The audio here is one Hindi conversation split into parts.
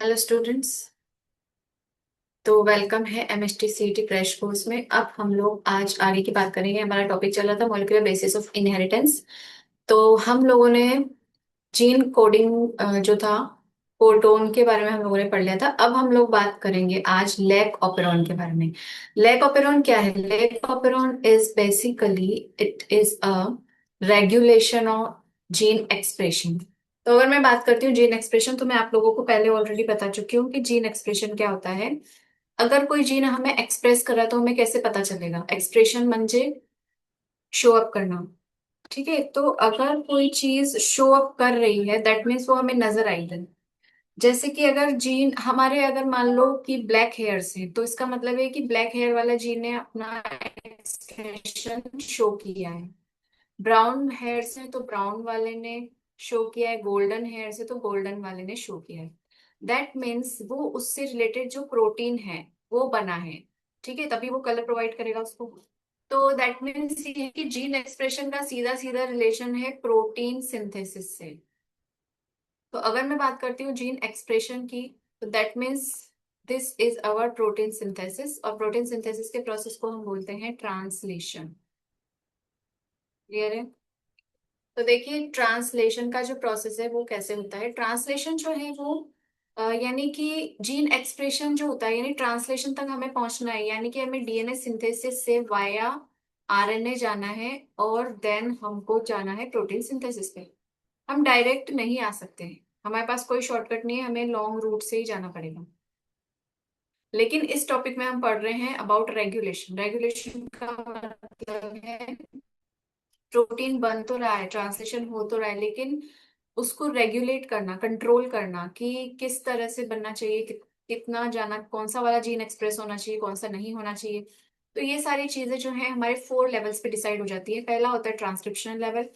Hello students. तो वेलकम है एमएसटी सीईटी क्रैश कोर्स में। अब हम लोग आज आगे की बात करेंगे। हमारा टॉपिक चल रहा था मॉलिक्यूलर बेसिस ऑफ इनहेरिटेंस। तो हम लोगों ने जीन कोडिंग जो था, कोडोन के बारे में हम लोगों ने पढ़ लिया था। अब हम लोग बात करेंगे आज लैक ऑपेरॉन के बारे में। लैक ऑपेरॉन क्या है? Lac operon is basically it is a regulation of gene expression. तो अगर मैं बात करती हूँ जीन एक्सप्रेशन, तो मैं आप लोगों को पहले ऑलरेडी बता चुकी हूँ कि जीन एक्सप्रेशन क्या होता है। अगर कोई जीन हमें एक्सप्रेस कर रहा है तो हमें कैसे पता चलेगा? एक्सप्रेशन म्हणजे शो अप करना। ठीक है, तो अगर कोई चीज शो अप कर रही है दैट मीन्स वो हमें नजर आई है। जैसे कि अगर जीन हमारे, अगर मान लो कि ब्लैक हेयर्स है, तो इसका मतलब है कि ब्लैक हेयर वाला जीन ने अपना एक्सप्रेशन शो किया है। ब्राउन हेयर्स है तो ब्राउन वाले ने शो किया है, गोल्डन हेयर्स है तो गोल्डन वाले ने शो किया है। दैट मीन्स वो उससे रिलेटेड जो प्रोटीन है वो बना है। ठीक है, तभी वो कलर प्रोवाइड करेगा उसको। तो दैट मीन्स ये है कि जीन एक्सप्रेशन का सीधा सीधा रिलेशन है प्रोटीन सिंथेसिस से। तो अगर मैं बात करती हूँ जीन एक्सप्रेशन की, तो that means this is our protein synthesis, और प्रोटीन सिंथेसिस के प्रोसेस को हम बोलते हैं ट्रांसलेशन। क्लियर है? तो देखिए, ट्रांसलेशन का जो प्रोसेस है वो कैसे होता है। ट्रांसलेशन जो है वो यानी कि जीन एक्सप्रेशन जो होता है, यानी ट्रांसलेशन तक हमें पहुंचना है, यानी कि हमें डीएनए सिंथेसिस से वाया आरएनए जाना है, और देन हमको जाना है प्रोटीन सिंथेसिस पे। हम डायरेक्ट नहीं आ सकते हैं, हमारे पास कोई शॉर्टकट नहीं है, हमें लॉन्ग रूट से ही जाना पड़ेगा। लेकिन इस टॉपिक में हम पढ़ रहे हैं अबाउट रेगुलेशन। रेगुलेशन का मतलब है प्रोटीन बन तो रहा है, ट्रांसलेशन हो तो रहा है, लेकिन उसको रेगुलेट करना, कंट्रोल करना कि किस तरह से बनना चाहिए, कितना जाना, कौन सा वाला जीन एक्सप्रेस होना चाहिए, कौन सा नहीं होना चाहिए। तो ये सारी चीजें जो है हमारे 4 लेवल्स पे डिसाइड हो जाती है। पहला होता है ट्रांसक्रिप्शन लेवल,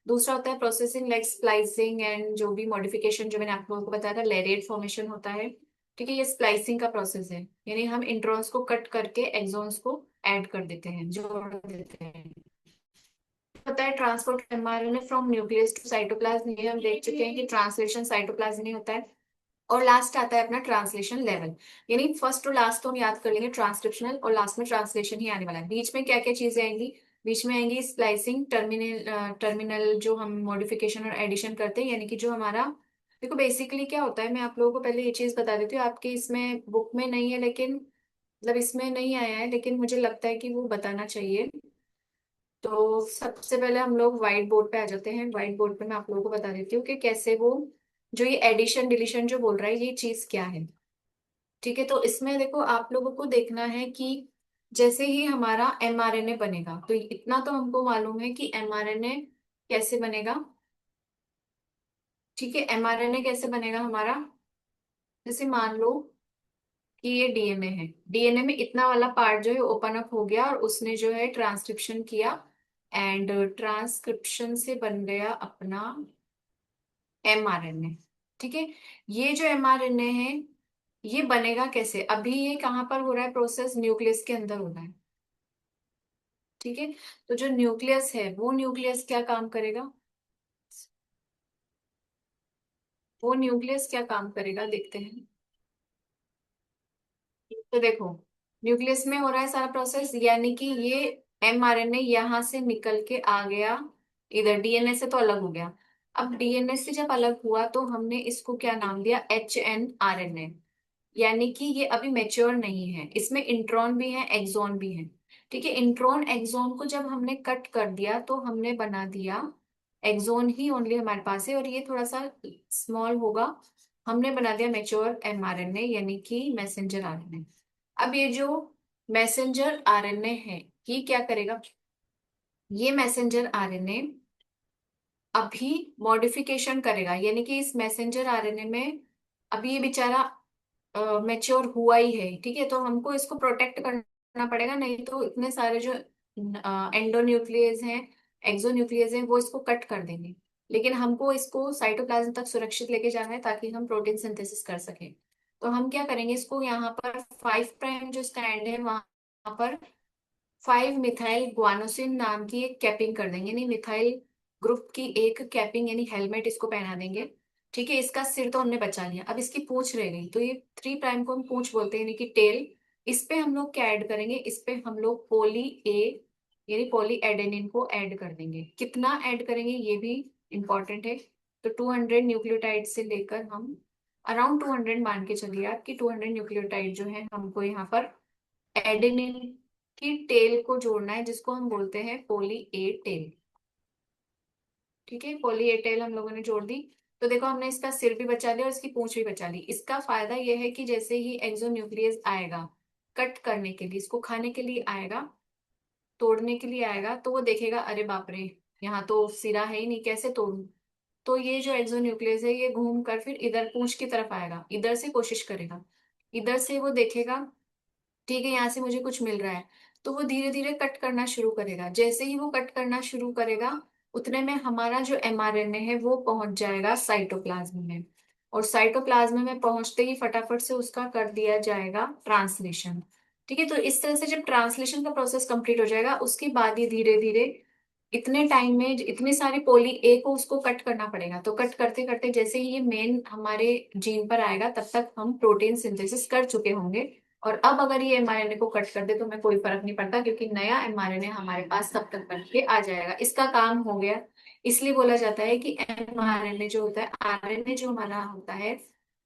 दूसरा होता है प्रोसेसिंग लाइक स्प्लाइसिंग एंड जो भी मॉडिफिकेशन जो मैंने आप लोगों को बताया था, लेरेट फॉर्मेशन होता है। ठीक है, ये स्प्लाइसिंग का प्रोसेस है, यानी हम इंट्रॉन्स को कट करके एक्सॉन्स को ऐड कर देते हैं, जोड़ देते हैं। होता है transport mRNA from nucleus to cytoplasm, ये हम देख चुके हैं कि ट्रांसलेशन साइटोप्लाज्म में होता है। और लास्ट आता है अपना ट्रांसलेशन लेवल, यानी फर्स्ट और लास्ट तो हम याद कर लेंगे ट्रांसक्रिप्शनल, और लास्ट में ट्रांसलेशन ही आने वाला है। बीच में क्या क्या चीजें आएंगी? बीच में आएंगी स्प्लाइसिंग, टर्मिनल जो हम मॉडिफिकेशन और एडिशन करते हैं, यानी कि जो हमारा, देखो बेसिकली क्या होता है, मैं आप लोगों को पहले ये चीज बता देती हूँ। आपके इसमें बुक में नहीं है, लेकिन मतलब इसमें नहीं आया है, लेकिन मुझे लगता है कि वो बताना चाहिए। तो सबसे पहले हम लोग व्हाइट बोर्ड पे आ जाते हैं। व्हाइट बोर्ड पे मैं आप लोगों को बता देती हूँ कि कैसे वो, जो ये एडिशन डिलीशन जो बोल रहा है, ये चीज क्या है। ठीक है, तो इसमें देखो आप लोगों को देखना है कि जैसे ही हमारा एमआरएनए बनेगा, तो इतना तो हमको मालूम है कि एमआरएनए कैसे बनेगा। ठीक है, एमआरएनए कैसे बनेगा हमारा? जैसे मान लो कि ये डीएनए है, डीएनए में इतना वाला पार्ट जो है ओपन अप हो गया और उसने जो है ट्रांसक्रिप्शन किया, एंड ट्रांसक्रिप्शन से बन गया अपना एमआरएनए। ठीक है, ये जो एमआरएनए है ये बनेगा कैसे? अभी ये कहाँ पर हो रहा है प्रोसेस? न्यूक्लियस के अंदर हो रहा है। ठीक है, तो जो न्यूक्लियस है वो न्यूक्लियस क्या काम करेगा? वो न्यूक्लियस क्या काम करेगा देखते हैं। तो देखो, न्यूक्लियस में हो रहा है सारा प्रोसेस, यानी कि ये एमआरएनए यहाँ से निकल के आ गया, इधर डीएनए से तो अलग हो गया। अब डीएनए से जब अलग हुआ तो हमने इसको क्या नाम दिया? HNRNA। यानी कि ये अभी मेच्योर नहीं है, इसमें इंट्रॉन भी है, एक्सॉन भी है। ठीक है, इंट्रॉन एक्सॉन को जब हमने कट कर दिया तो हमने बना दिया एक्सॉन ही ओनली हमारे पास है, और ये थोड़ा सा स्मॉल होगा। हमने बना दिया मेच्योर एमआरएनए, यानी कि मैसेंजर आरएनए। अब ये जो मैसेंजर आरएनए है, ये क्या करेगा? ये मैसेंजर आरएनए अभी मॉडिफिकेशन करेगा, यानी कि इस मैसेंजर आरएनए में अभी ये बेचारा मेच्योर हुआ ही है। ठीक है, तो हमको इसको प्रोटेक्ट करना पड़ेगा, नहीं तो इतने सारे जो एंडोन्यूक्लियस हैं, एक्सोन्यूक्लियस हैं, वो इसको कट कर देंगे। लेकिन हमको इसको साइटोप्लाज्म तक सुरक्षित लेके जाना है ताकि हम प्रोटीन सिंथेसिस कर सकें। तो हम क्या करेंगे, इसको यहाँ पर 5 प्राइम जो स्टैंड है वहां पर 5 मिथाइल ग्वानोसिन नाम की एक कैपिंग कर देंगे, नहीं मिथाइल ग्रुप की एक कैपिंग यानी हेलमेट इसको पहना देंगे। ठीक है, इसका सिर तो हमने बचा लिया, अब इसकी पूंछ रह गई, तो ये 3 प्राइम को हम पूंछ बोलते हैं, यानी कि टेल। इस पे हम लोग क्या ऐड करेंगे, इस पे हम लोग पोली ए यानी पॉली एडेनिन को ऐड कर देंगे। कितना ऐड करेंगे ये भी इंपॉर्टेंट है। तो 200 न्यूक्लियोटाइड से लेकर हम अराउंड 200 मान के चलिए आप कि 200 न्यूक्लियोटाइड जो है हमको यहाँ पर एडेनिन की टेल को जोड़ना है, जिसको हम बोलते हैं पोली ए टेल। ठीक है, पॉली ए टेल हम लोगों ने जोड़ दी। तो देखो हमने इसका सिर भी बचा लिया और इसकी पूंछ भी बचा ली। इसका फायदा यह है कि जैसे ही एक्सोन्यूक्लियस आएगा कट करने के लिए, इसको खाने के लिए आएगा, तोड़ने के लिए आएगा, तो वो देखेगा अरे बाप रे, यहाँ तो सिरा है ही नहीं, कैसे तोड़ूं। तो ये जो एक्सोन्यूक्लियस है ये घूम कर फिर इधर पूंछ की तरफ आएगा, इधर से कोशिश करेगा, इधर से वो देखेगा ठीक है यहाँ से मुझे कुछ मिल रहा है, तो वो धीरे धीरे कट करना शुरू करेगा। जैसे ही वो कट करना शुरू करेगा उतने में हमारा जो एमआरएनए है वो पहुंच जाएगा साइटोप्लाज्म में, और साइटोप्लाज्म में पहुंचते ही फटाफट से उसका कर दिया जाएगा ट्रांसलेशन। ठीक है, तो इस तरह से जब ट्रांसलेशन का प्रोसेस कंप्लीट हो जाएगा उसके बाद ये धीरे धीरे इतने टाइम में इतने सारे पोली ए को उसको कट करना पड़ेगा। तो कट करते करते जैसे ही ये मेन हमारे जीन पर आएगा तब तक हम प्रोटीन सिंथेसिस कर चुके होंगे। और अब अगर ये एमआरएनए को कट कर दे तो हमें कोई फर्क नहीं पड़ता, क्योंकि नया एमआरएनए हमारे पास तब तक बन के आ जाएगा, इसका काम हो गया। इसलिए बोला जाता है कि एमआरएनए जो होता है, आरएनए जो हमारा होता है,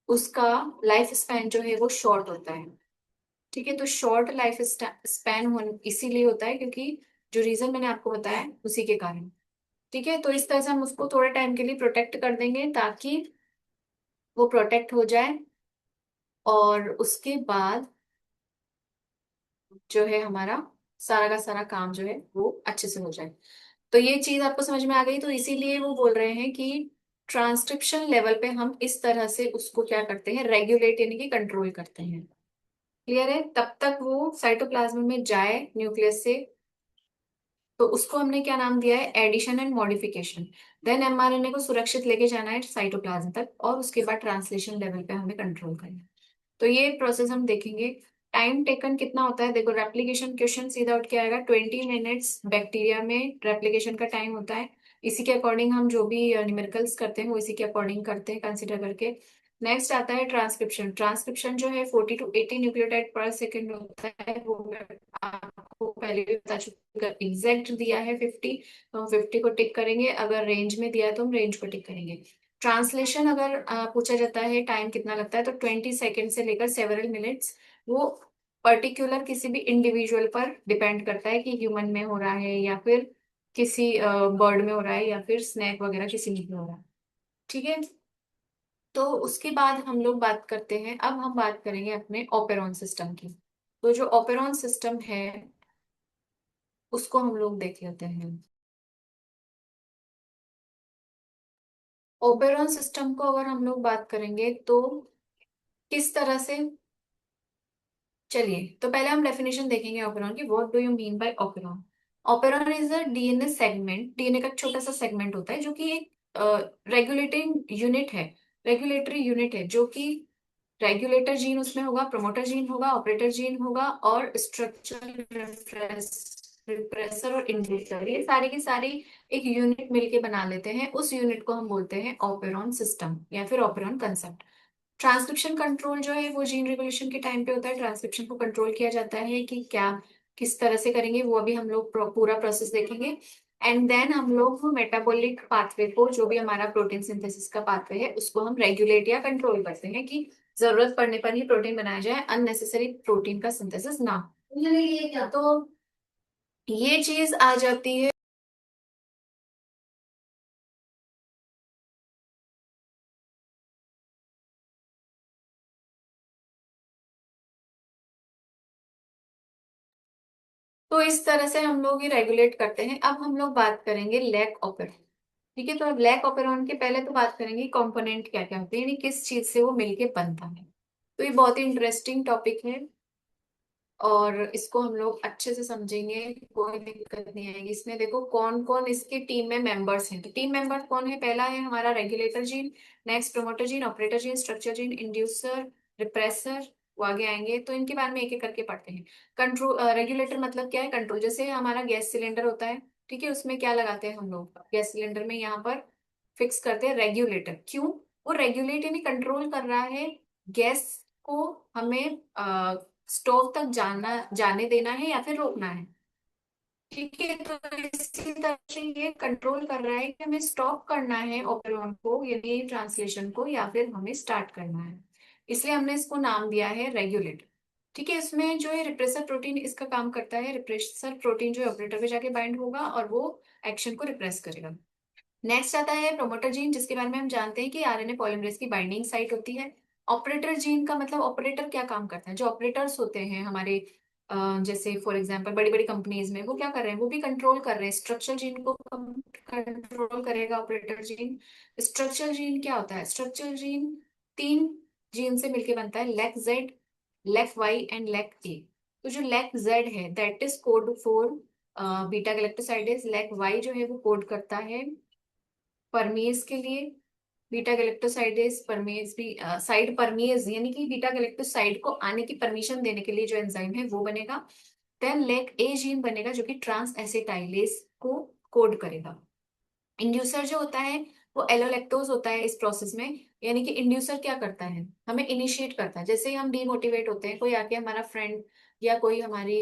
उसका लाइफ स्पैन जो है वो शॉर्ट होता है। ठीक है, तो शॉर्ट लाइफ स्पैन इसीलिए होता है क्योंकि जो रीजन मैंने आपको बताया उसी के कारण। ठीक है, तो इस तरह से हम उसको थोड़े टाइम के लिए प्रोटेक्ट कर देंगे ताकि वो प्रोटेक्ट हो जाए, और उसके बाद जो है हमारा सारा का सारा काम जो है वो अच्छे से हो जाए। तो ये चीज आपको समझ में आ गई, तो इसीलिए वो बोल रहे हैं कि ट्रांसक्रिप्शन लेवल पे हम इस तरह से उसको क्या करते हैं, रेगुलेट यानी कि कंट्रोल करते हैं। क्लियर है, तब तक वो साइटोप्लाज्म में जाए न्यूक्लियस से। तो उसको हमने क्या नाम दिया है, addition and modification. Then mRNA को सुरक्षित लेके जाना है साइटोप्लाज्म तक, और उसके बाद ट्रांसलेशन लेवल पे हमें कंट्रोल करना है। तो ये प्रोसेस हम देखेंगे। टाइम टेकन कितना होता है, देखो रेप्लिकेशन क्वेश्चन सीधा उठ के आएगा, 20 मिनट्स बैक्टीरिया में रेप्लिकेशन का टाइम होता है। इसी के अकॉर्डिंग हम जो भी न्यूमेरिकल्स करते हैं वो इसी के अकॉर्डिंग करते हैं कंसिडर करके। नेक्स्ट आता है ट्रांसक्रिप्शन। ट्रांसक्रिप्शन जो है 40 to 80 न्यूक्लियोटाइड पर सेकेंड होता है, वो मैं आपको पहले भी बता चुकी हूँ। एग्जैक्ट दिया है 50, तो हम 50 को टिक करेंगे, अगर रेंज में दिया है तो हम रेंज को टिक करेंगे। ट्रांसलेशन अगर पूछा जाता है टाइम कितना लगता है, तो 20 सेकेंड से लेकर सेवरल मिनट्स। वो पर्टिकुलर किसी भी इंडिविजुअल पर डिपेंड करता है कि ह्यूमन में हो रहा है या फिर किसी बर्ड में हो रहा है या फिर स्नैक वगैरह किसी में हो रहा है। ठीक है, तो उसके बाद हम लोग बात करते हैं, अब हम बात करेंगे अपने ओपेरॉन सिस्टम की। तो जो ओपेरॉन सिस्टम है उसको हम लोग देख लेते हैं। ओपेरॉन सिस्टम को अगर हम लोग बात करेंगे तो किस तरह से, चलिए तो पहले हम डेफिनेशन देखेंगे ओपेरॉन की। What do you mean by operon. Operon is a DNA segment, DNA का एक छोटा सा सेगमेंट होता है जो कि एक रेगुलेटिंग यूनिट है, रेगुलेटरी यूनिट है, जो कि रेगुलेटर जीन उसमें होगा, प्रमोटर जीन होगा, ऑपरेटर जीन होगा, और स्ट्रक्चर रिप्रेसर और इंडिकेटर, ये सारी की सारी एक यूनिट मिलके बना लेते हैं। उस यूनिट को हम बोलते हैं ऑपेरॉन सिस्टम या फिर ऑपेरॉन कंसेप्ट। ट्रांसक्रिप्शन कंट्रोल जो है वो जीन रेगुलेशन के टाइम पे होता है। ट्रांसक्रिप्शन को कंट्रोल किया जाता है कि क्या किस तरह से करेंगे, वो अभी हम लोग पूरा प्रोसेस देखेंगे। एंड देन हम लोग मेटाबॉलिक पाथवे को, जो भी हमारा प्रोटीन सिंथेसिस का पाथवे है, उसको हम रेगुलेट या कंट्रोल करते हैं कि जरूरत पड़ने पर ही प्रोटीन बनाया जाए, अननेसेसरी प्रोटीन का सिंथेसिस ना हो। तो ये चीज आ जाती है। तो इस तरह से हम लोग ये रेगुलेट करते हैं। अब हम लोग बात करेंगे लैक ऑपेरॉन। ठीक है, तो अब लैक ऑपेरॉन के पहले तो बात करेंगे कंपोनेंट क्या क्या होते हैं, यानी किस चीज से वो मिलके बनता है। तो ये बहुत ही इंटरेस्टिंग टॉपिक है और इसको हम लोग अच्छे से समझेंगे, कोई दिक्कत नहीं आएगी इसमें। देखो कौन कौन इसकी टीम में मेंबर्स हैं। तो टीम मेंबर कौन है, पहला है हमारा regulator gene, next promoter gene, operator gene, structure gene, inducer, repressor, वो आगे आएंगे। तो इनके बारे में एक एक करके पढ़ते हैं। कंट्रोल, रेगुलेटर मतलब क्या है, कंट्रोल। जैसे हमारा गैस सिलेंडर होता है, ठीक है, उसमें क्या लगाते हैं हम लोग, गैस सिलेंडर में यहाँ पर फिक्स करते हैं रेगुलेटर। क्यों, वो रेगुलेट यानी कंट्रोल कर रहा है गैस को, हमें स्टोव तक जाने देना है या फिर रोकना है। ठीक है, तो इसी तरह से ये कंट्रोल कर रहा है कि हमें स्टॉप करना है ऑपरेशन को यानी ट्रांसलेशन को, या फिर हमें स्टार्ट करना है। इसलिए हमने इसको नाम दिया है रेगुलेटर। ठीक है, इसमें जो है रिप्रेसर प्रोटीन इसका काम करता है। रिप्रेसर प्रोटीन जो है ऑपरेटर पे जाके बाइंड होगा और वो एक्शन को रिप्रेस करेगा। नेक्स्ट आता है प्रोमोटर जीन, जिसके बारे में हम जानते हैं कि आरएनए पॉलीमरेज की बाइंडिंग साइट होती है। ऑपरेटर जीन का मतलब ऑपरेटर क्या काम करता है, जो ऑपरेटर्स होते हैं हमारे जैसे फॉर एग्जांपल बड़ी बड़ी कंपनीज में, वो क्या कर रहे हैं, वो भी कंट्रोल कर रहे हैं स्ट्रक्चरल जीन को। कंट्रोल करेगा ऑपरेटर जीन। स्ट्रक्चरल जीन क्या होता है, स्ट्रक्चरल जीन तीन जीन से मिलकर बनता है, lac Z, lac Y and lac A. तो जो लेक जेड है that is code for beta galactosidase. Lac Y जो है वो कोड करता है परमेज के लिए। बीटा गैलेक्टोसाइडेज परमेज भी साइड परमेज यानी कि बीटा गैलेक्टोसाइड को आने की परमिशन देने के लिए जो एंजाइम है वो बनेगा। देन लेग ए जीन बनेगा जो कि ट्रांस एसिटाइलेज को कोड करेगा। इंड्यूसर जो होता है वो एलोलेक्टोज होता है इस प्रोसेस में। यानी कि इंड्यूसर क्या करता है, हमें इनिशिएट करता है। जैसे ही हम डीमोटिवेट होते हैं, कोई आके हमारा फ्रेंड या कोई हमारी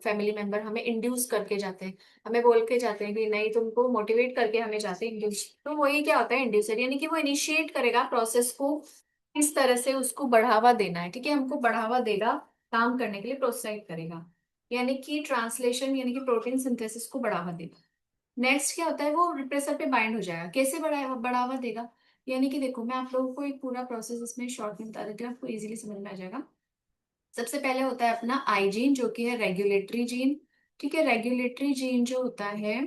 फैमिली मेंबर हमें इंड्यूस करके जाते हैं, हमें बोल के जाते हैं कि नहीं तुमको मोटिवेट करके हमें जाते हैं इंड्यूस, तो वही क्या होता है इंड्यूसर, यानी कि वो इनिशिएट करेगा प्रोसेस को। इस तरह से उसको बढ़ावा देना है, ठीक है, हमको बढ़ावा देगा काम करने के लिए, प्रोत्साहित करेगा। यानी कि ट्रांसलेशन यानी कि प्रोटीन सिंथेसिस को बढ़ावा देगा। नेक्स्ट क्या होता है, वो रिप्रेसर पे बाइंड हो जाएगा। कैसे बढ़ावा बढ़ावा देगा, यानी कि देखो मैं आप लोगों को एक पूरा प्रोसेस इसमें शॉर्ट में बता देती हूँ, आपको इजीली समझ में आ जाएगा। सबसे पहले होता है अपना आई जीन जो कि है रेगुलेटरी जीन। ठीक है, रेगुलेटरी जीन जो होता है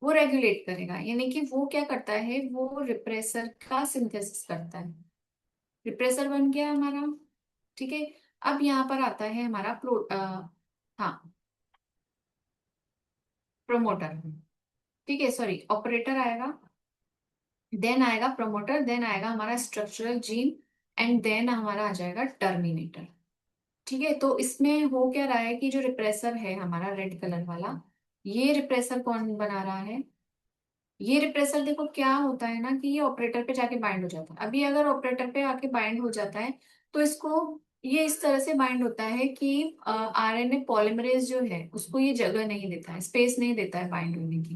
वो रेगुलेट करेगा, यानी कि वो क्या करता है, वो रिप्रेसर का सिंथेसिस करता है। रिप्रेसर बन गया हमारा। ठीक है, अब यहाँ पर आता है हमारा हाँ, प्रोमोटर। ठीक है, सॉरी, ऑपरेटर आएगा, देन आएगा प्रोमोटर, देन आएगा हमारा स्ट्रक्चरल जीन, एंड देन हमारा आ जाएगा टर्मिनेटर। ठीक है, तो इसमें हो क्या रहा है कि जो रिप्रेसर है हमारा रेड कलर वाला, ये रिप्रेसर कौन बना रहा है, ये रिप्रेसर देखो क्या होता है ना कि ये ऑपरेटर पे जाके बाइंड हो जाता है। अभी अगर ऑपरेटर पे आके बाइंड हो जाता है तो इसको, ये इस तरह से बाइंड होता है कि आरएनए पॉलीमरेज जो है उसको ये जगह नहीं देता है, स्पेस नहीं देता है बाइंड होने की।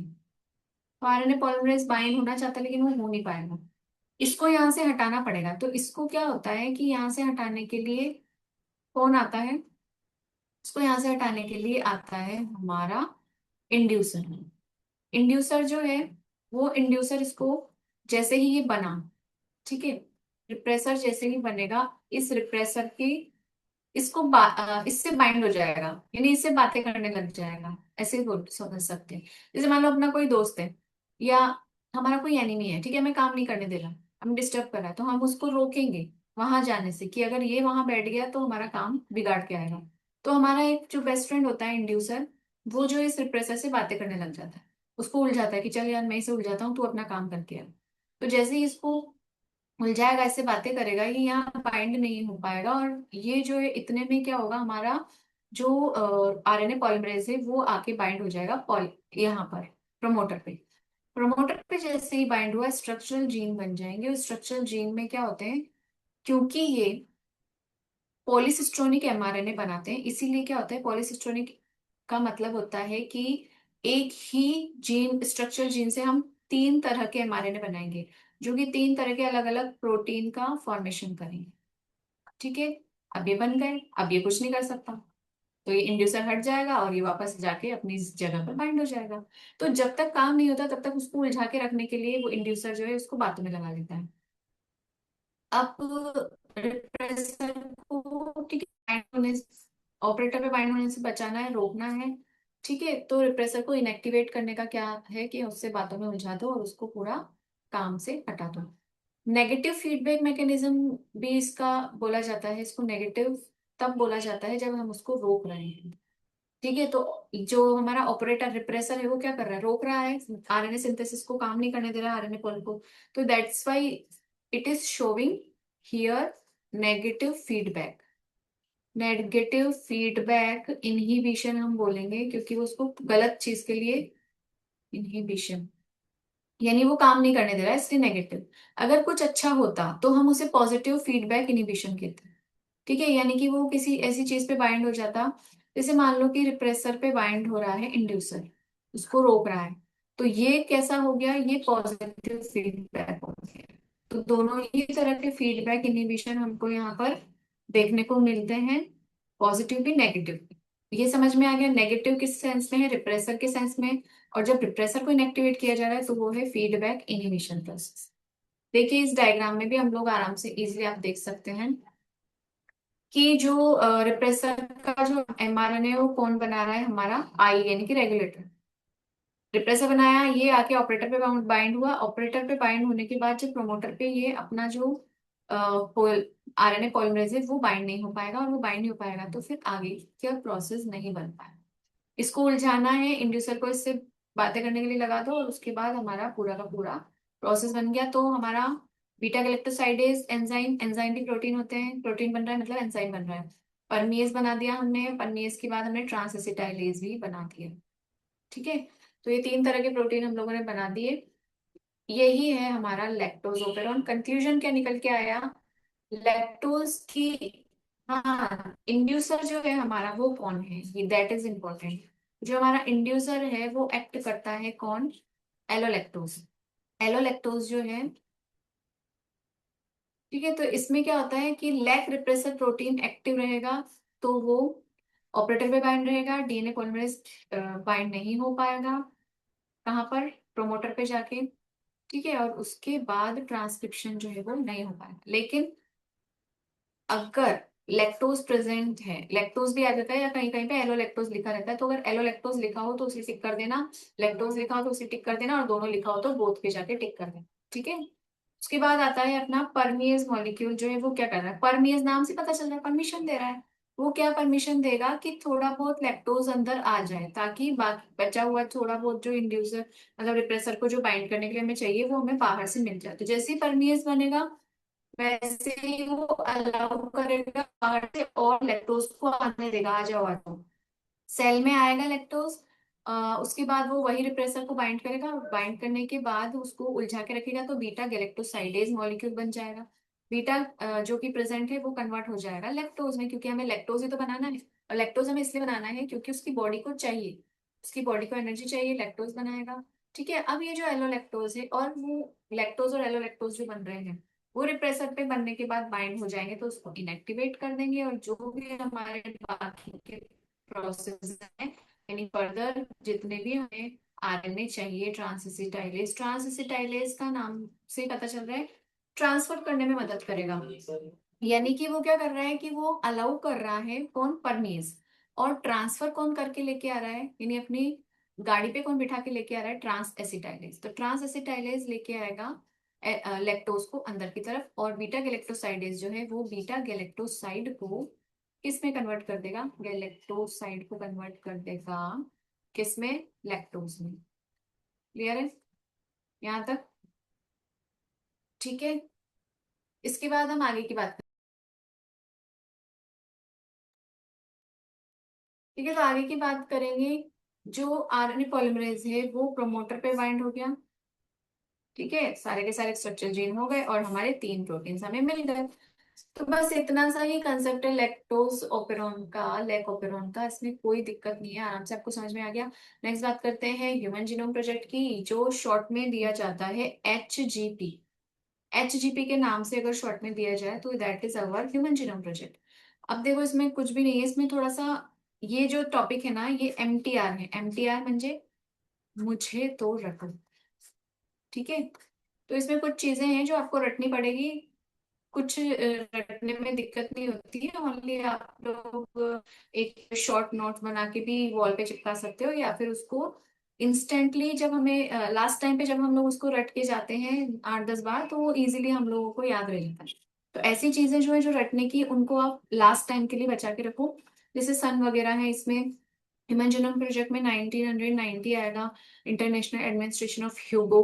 तो आरएनए पॉलीमरेज बाइंड होना चाहता है लेकिन वो हो नहीं पाएगा, इसको यहाँ से हटाना पड़ेगा। तो इसको क्या होता है कि यहाँ से हटाने के लिए कौन आता है, इसको यहाँ से हटाने के लिए आता है हमारा इंड्यूसर। इंड्यूसर जो है वो इंड्यूसर इसको, जैसे ही ये बना, ठीक है, रिप्रेसर जैसे ही बनेगा, इस रिप्रेसर की इसको इससे बाइंड हो जाएगा, यानी इससे बातें करने लग जाएगा। ऐसे ही बोल समझ सकते हैं। जैसे मान लो अपना कोई दोस्त है या हमारा कोई एनिमी है, ठीक है, हमें काम नहीं करने दे रहा, हमें डिस्टर्ब कर रहा है, तो हम उसको रोकेंगे वहां जाने से कि अगर ये वहां बैठ गया तो हमारा काम बिगाड़ के आएगा। तो हमारा एक जो बेस्ट फ्रेंड होता है इंड्यूसर, वो जो इस रिप्रेसर से बातें करने लग जाता है, उसको उलझाता है कि चल यार मैं इसे उलझाता हूँ, तू अपना काम करके आ। तो जैसे ही इसको उलझाएगा, ऐसे बातें करेगा, ये यहाँ बाइंड नहीं हो पाएगा, और ये जो है इतने में क्या होगा, हमारा जो आरएनए पॉलीमरेज है वो आके बाइंड हो जाएगा पॉल यहाँ पर प्रोमोटर पे। प्रोमोटर पे जैसे ही बाइंड हुआ स्ट्रक्चरल जीन बन जाएंगे। उस स्ट्रक्चरल जीन में क्या होते हैं, क्योंकि ये पॉलीसिस्टोनिक एमआरएनए बनाते हैं, इसीलिए क्या होता है, पॉलीसिस्टोनिक का मतलब होता है कि एक ही जीन, स्ट्रक्चरल जीन से हम तीन तरह के एमआरएनए बनाएंगे, जो कि तीन तरह के अलग अलग प्रोटीन का फॉर्मेशन करेंगे। ठीक है, अब ये बन गए, अब ये कुछ नहीं कर सकता, तो ये इंड्यूसर हट जाएगा और ये वापस जाके अपनी इस जगह पर बाइंड हो जाएगा। तो जब तक काम नहीं होता तब तक उसको उलझा के रखने के लिए वो इंड्यूसर जो है उसको बातों में लगा लेता है। अब रिप्रेसर को, ठीक है, ऑपरेटर पे बाइंड होने से बचाना है, रोकना है। ठीक है, तो रिप्रेसर को इनएक्टिवेट करने का क्या है कि उससे बातों में उलझा दो और उसको पूरा काम से हटा दो। नेगेटिव फीडबैक मैकेनिज्म भी इसका बोला जाता है। इसको नेगेटिव तब बोला जाता है जब हम उसको रोक रहे हैं। ठीक है, तो जो हमारा ऑपरेटर रिप्रेसर है वो क्या कर रहा है, रोक रहा है आरएनए सिंथेसिस को, काम नहीं करने दे रहा है आरएनए पॉल को। तो that's why it is showing here negative feedback. Negative feedback inhibition हम बोलेंगे, क्योंकि वो उसको गलत चीज के लिए इनहिबिशन। यानी वो काम नहीं करने दे रहा है, इसलिए नेगेटिव। अगर कुछ अच्छा होता तो हम उसे पॉजिटिव फीडबैक इनिबिशन कहते हैं। ठीक है, यानी कि वो किसी ऐसी चीज पे बाइंड हो जाता, जैसे मान लो कि रिप्रेसर पे बाइंड हो रहा है इंड्यूसर, उसको रोक रहा है, तो ये कैसा हो गया, ये पॉजिटिव फीडबैक हो गया। तो दोनों ही तरह के फीडबैक इनिबिशन हमको यहाँ पर देखने को मिलते हैं, पॉजिटिव भी नेगेटिव भी। ये समझ में आ गया, नेगेटिव किस सेंस में है, रिप्रेसर के सेंस में। और जब रिप्रेसर को इनएक्टिवेट किया जा रहा है तो वो है फीडबैक इनिबिशन प्रोसेस। देखिए इस डायग्राम में भी हम लोग आराम से इजिली आप देख सकते हैं कि जो रिप्रेसर का जो एमआरएनए वो कौन बना रहा है, हमारा आई यानी कि रेगुलेटर। रिप्रेसर बनाया, ये आके ऑपरेटर पे बाइंड हुआ, ऑपरेटर पे बाइंड होने के बाद जब प्रोमोटर पे ये अपना जो आरएनए पॉलीमरेज है वो बाइंड नहीं हो पाएगा, और वो बाइंड नहीं हो पाएगा तो फिर आगे का प्रोसेस नहीं बन पाएगा। इसको उलझाना है, इंड्यूसर को इससे बातें करने के लिए लगा दो, और उसके बाद हमारा पूरा का पूरा प्रोसेस बन गया। तो हमारा बीटा गैलेक्टोसाइडेज एंजाइम, एंजाइम भी प्रोटीन होते हैं, प्रोटीन बन रहा है मतलब एंजाइम बन रहा है। परमिएज बना दिया हमने, परमिएज के बाद हमने ट्रांसएसिटाइलेज भी बना दिया। ठीक है, तो ये तीन तरह के प्रोटीन हम लोगों ने बना दिए। यही है हमारा लैक्टोज ओपेरॉन। कंक्लूजन क्या निकल के आया, लैक्टोज की, हाँ इंड्यूसर जो है हमारा वो कौन है, ये दैट इज इम्पोर्टेंट। जो हमारा इंड्यूसर है वो एक्ट करता है कौन, एलोलैक्टोज। एलोलैक्टोज जो है, ठीक है, तो इसमें क्या होता है कि लैक रिप्रेसर प्रोटीन एक्टिव रहेगा, तो वो ऑपरेटर पे बाइंड रहेगा, डीएनए पॉलीमरेज बाइंड नहीं हो पाएगा, कहाँ पर, प्रोमोटर पे जाके। ठीक है, और उसके बाद ट्रांसक्रिप्शन जो है वो नहीं हो पाएगा। लेकिन अगर लैक्टोज प्रेजेंट है, लैक्टोज भी आ जाता है या कहीं कहीं पे एलो लैक्टोज लिखा रहता है, तो अगर एलो लैक्टोज लिखा हो तो उसे टिक कर देना, लैक्टोज लिखा हो तो उसे टिक कर देना, और दोनों लिखा हो तो बोथ पे जाके टिक कर देना। ठीक है, उसके बाद आता है अपना परमिएज मॉलिक्यूल, जो है वो क्या कर रहा है, परमिएज नाम से पता चल रहा है परमिशन दे रहा है। वो क्या परमिशन देगा कि थोड़ा बहुत लैक्टोज अंदर आ जाए, ताकि बाकी बचा हुआ थोड़ा बहुत जो इंड्यूसर मतलब रिप्रेसर को जो बाइंड करने के लिए हमें चाहिए वो हमें बाहर से मिल जाए। तो जैसे ही परमिएज बनेगा वैसे ही वो अलाउ करेगा बाहर से, और लैक्टोज को आने देगा, आ जाओ आ जाओ, सेल में आएगा लैक्टोज। उसके बाद वो वही रिप्रेसर को बाइंड करेगा, बाइंड करने के बाद उसको उलझा के रखेगा, तो बीटा गैलेक्टोसाइडेज मॉलिक्यूल बन जाएगा। बीटा जो कि प्रेजेंट है वो कन्वर्ट हो जाएगा लैक्टोज में, क्योंकि हमें लैक्टोज ही तो बनाना है। और लैक्टोज हमें इसलिए बनाना है क्योंकि उसकी बॉडी को चाहिए, उसकी बॉडी को एनर्जी चाहिए, लैक्टोज बनाएगा। ठीक है, अब ये जो एलोलैक्टोज है और वो लैक्टोज और एलोलैक्टोज जो बन रहे हैं वो रिप्रेसर पे बनने के बाद बाइंड हो जाएंगे, तो उसको इनएक्टिवेट कर देंगे, और जो भी हमारे बाकी के प्रोसेस है, यानी फर्दर जितने भी हमें आरएनए चाहिए, ट्रांसएसिटाइलेज, ट्रांसएसिटाइलेज का नाम से पता चल रहा है ट्रांसफर करने में मदद करेगा। यानी कि वो क्या कर रहा है कि वो अलाउ कर रहा है कौन, परमीज। और ट्रांसफर कौन करके लेके आ रहा है, यानी अपनी गाड़ी पे कौन बिठा के लेके आ रहा है, ट्रांस एसिटाइलेज। तो ट्रांस एसिटाइलेज लेके आएगा लैक्टोज को अंदर की तरफ, और बीटा गैलेक्टोसाइडेज जो है वो बीटा गैलेक्टोसाइड को किस में कन्वर्ट कर देगा, गैलेक्टोसाइड को कन्वर्ट कर देगा किस में, लैक्टोज में। क्लियर है यहाँ तक, ठीक है। इसके बाद हम आगे की बात करें। ठीक है, तो आगे की बात करेंगे। जो आरएनए पॉलीमरेज है वो प्रोमोटर पे बाइंड हो गया। ठीक है, सारे के सारे स्ट्रक्चर जीन हो गए और हमारे तीन प्रोटीन्स हमें मिल गए। तो बस इतना सा ही कंसेप्ट है लैक्टोज ओपेरॉन का, लैक ओपेरॉन का, इसमें कोई दिक्कत नहीं है, आराम से आपको समझ में आ गया। नेक्स्ट बात करते हैं ह्यूमन जीनोम प्रोजेक्ट की, जो शॉर्ट में दिया जाता है HGP। HGP के नाम से अगर शॉर्ट में दिया जाए तो that is our human genome project. अब देखो इसमें कुछ भी नहीं है, इसमें थोड़ा सा ये जो टॉपिक है ना ये MTR है, MTR म्हणजे मुझे तो रटो। ठीक है, तो इसमें कुछ चीजें हैं जो आपको रटनी पड़ेगी। कुछ रटने में दिक्कत नहीं होती है, ओनली आप लोग एक शॉर्ट नोट बना के भी वॉल पे चिपका सकते हो, या फिर उसको इंस्टेंटली जब हमें लास्ट टाइम पे जब हम लोग उसको रट के जाते हैं 8-10 बार, तो वो इजीली हम लोगों को याद रह जाता है। तो ऐसी चीजें जो है जो रटने की, उनको आप लास्ट टाइम के लिए बचा के रखो। जैसे सन वगैरह है इसमें, ह्यूमन जीनोम प्रोजेक्ट में 1990 आएगा, इंटरनेशनल एडमिनिस्ट्रेशन ऑफ ह्यूगो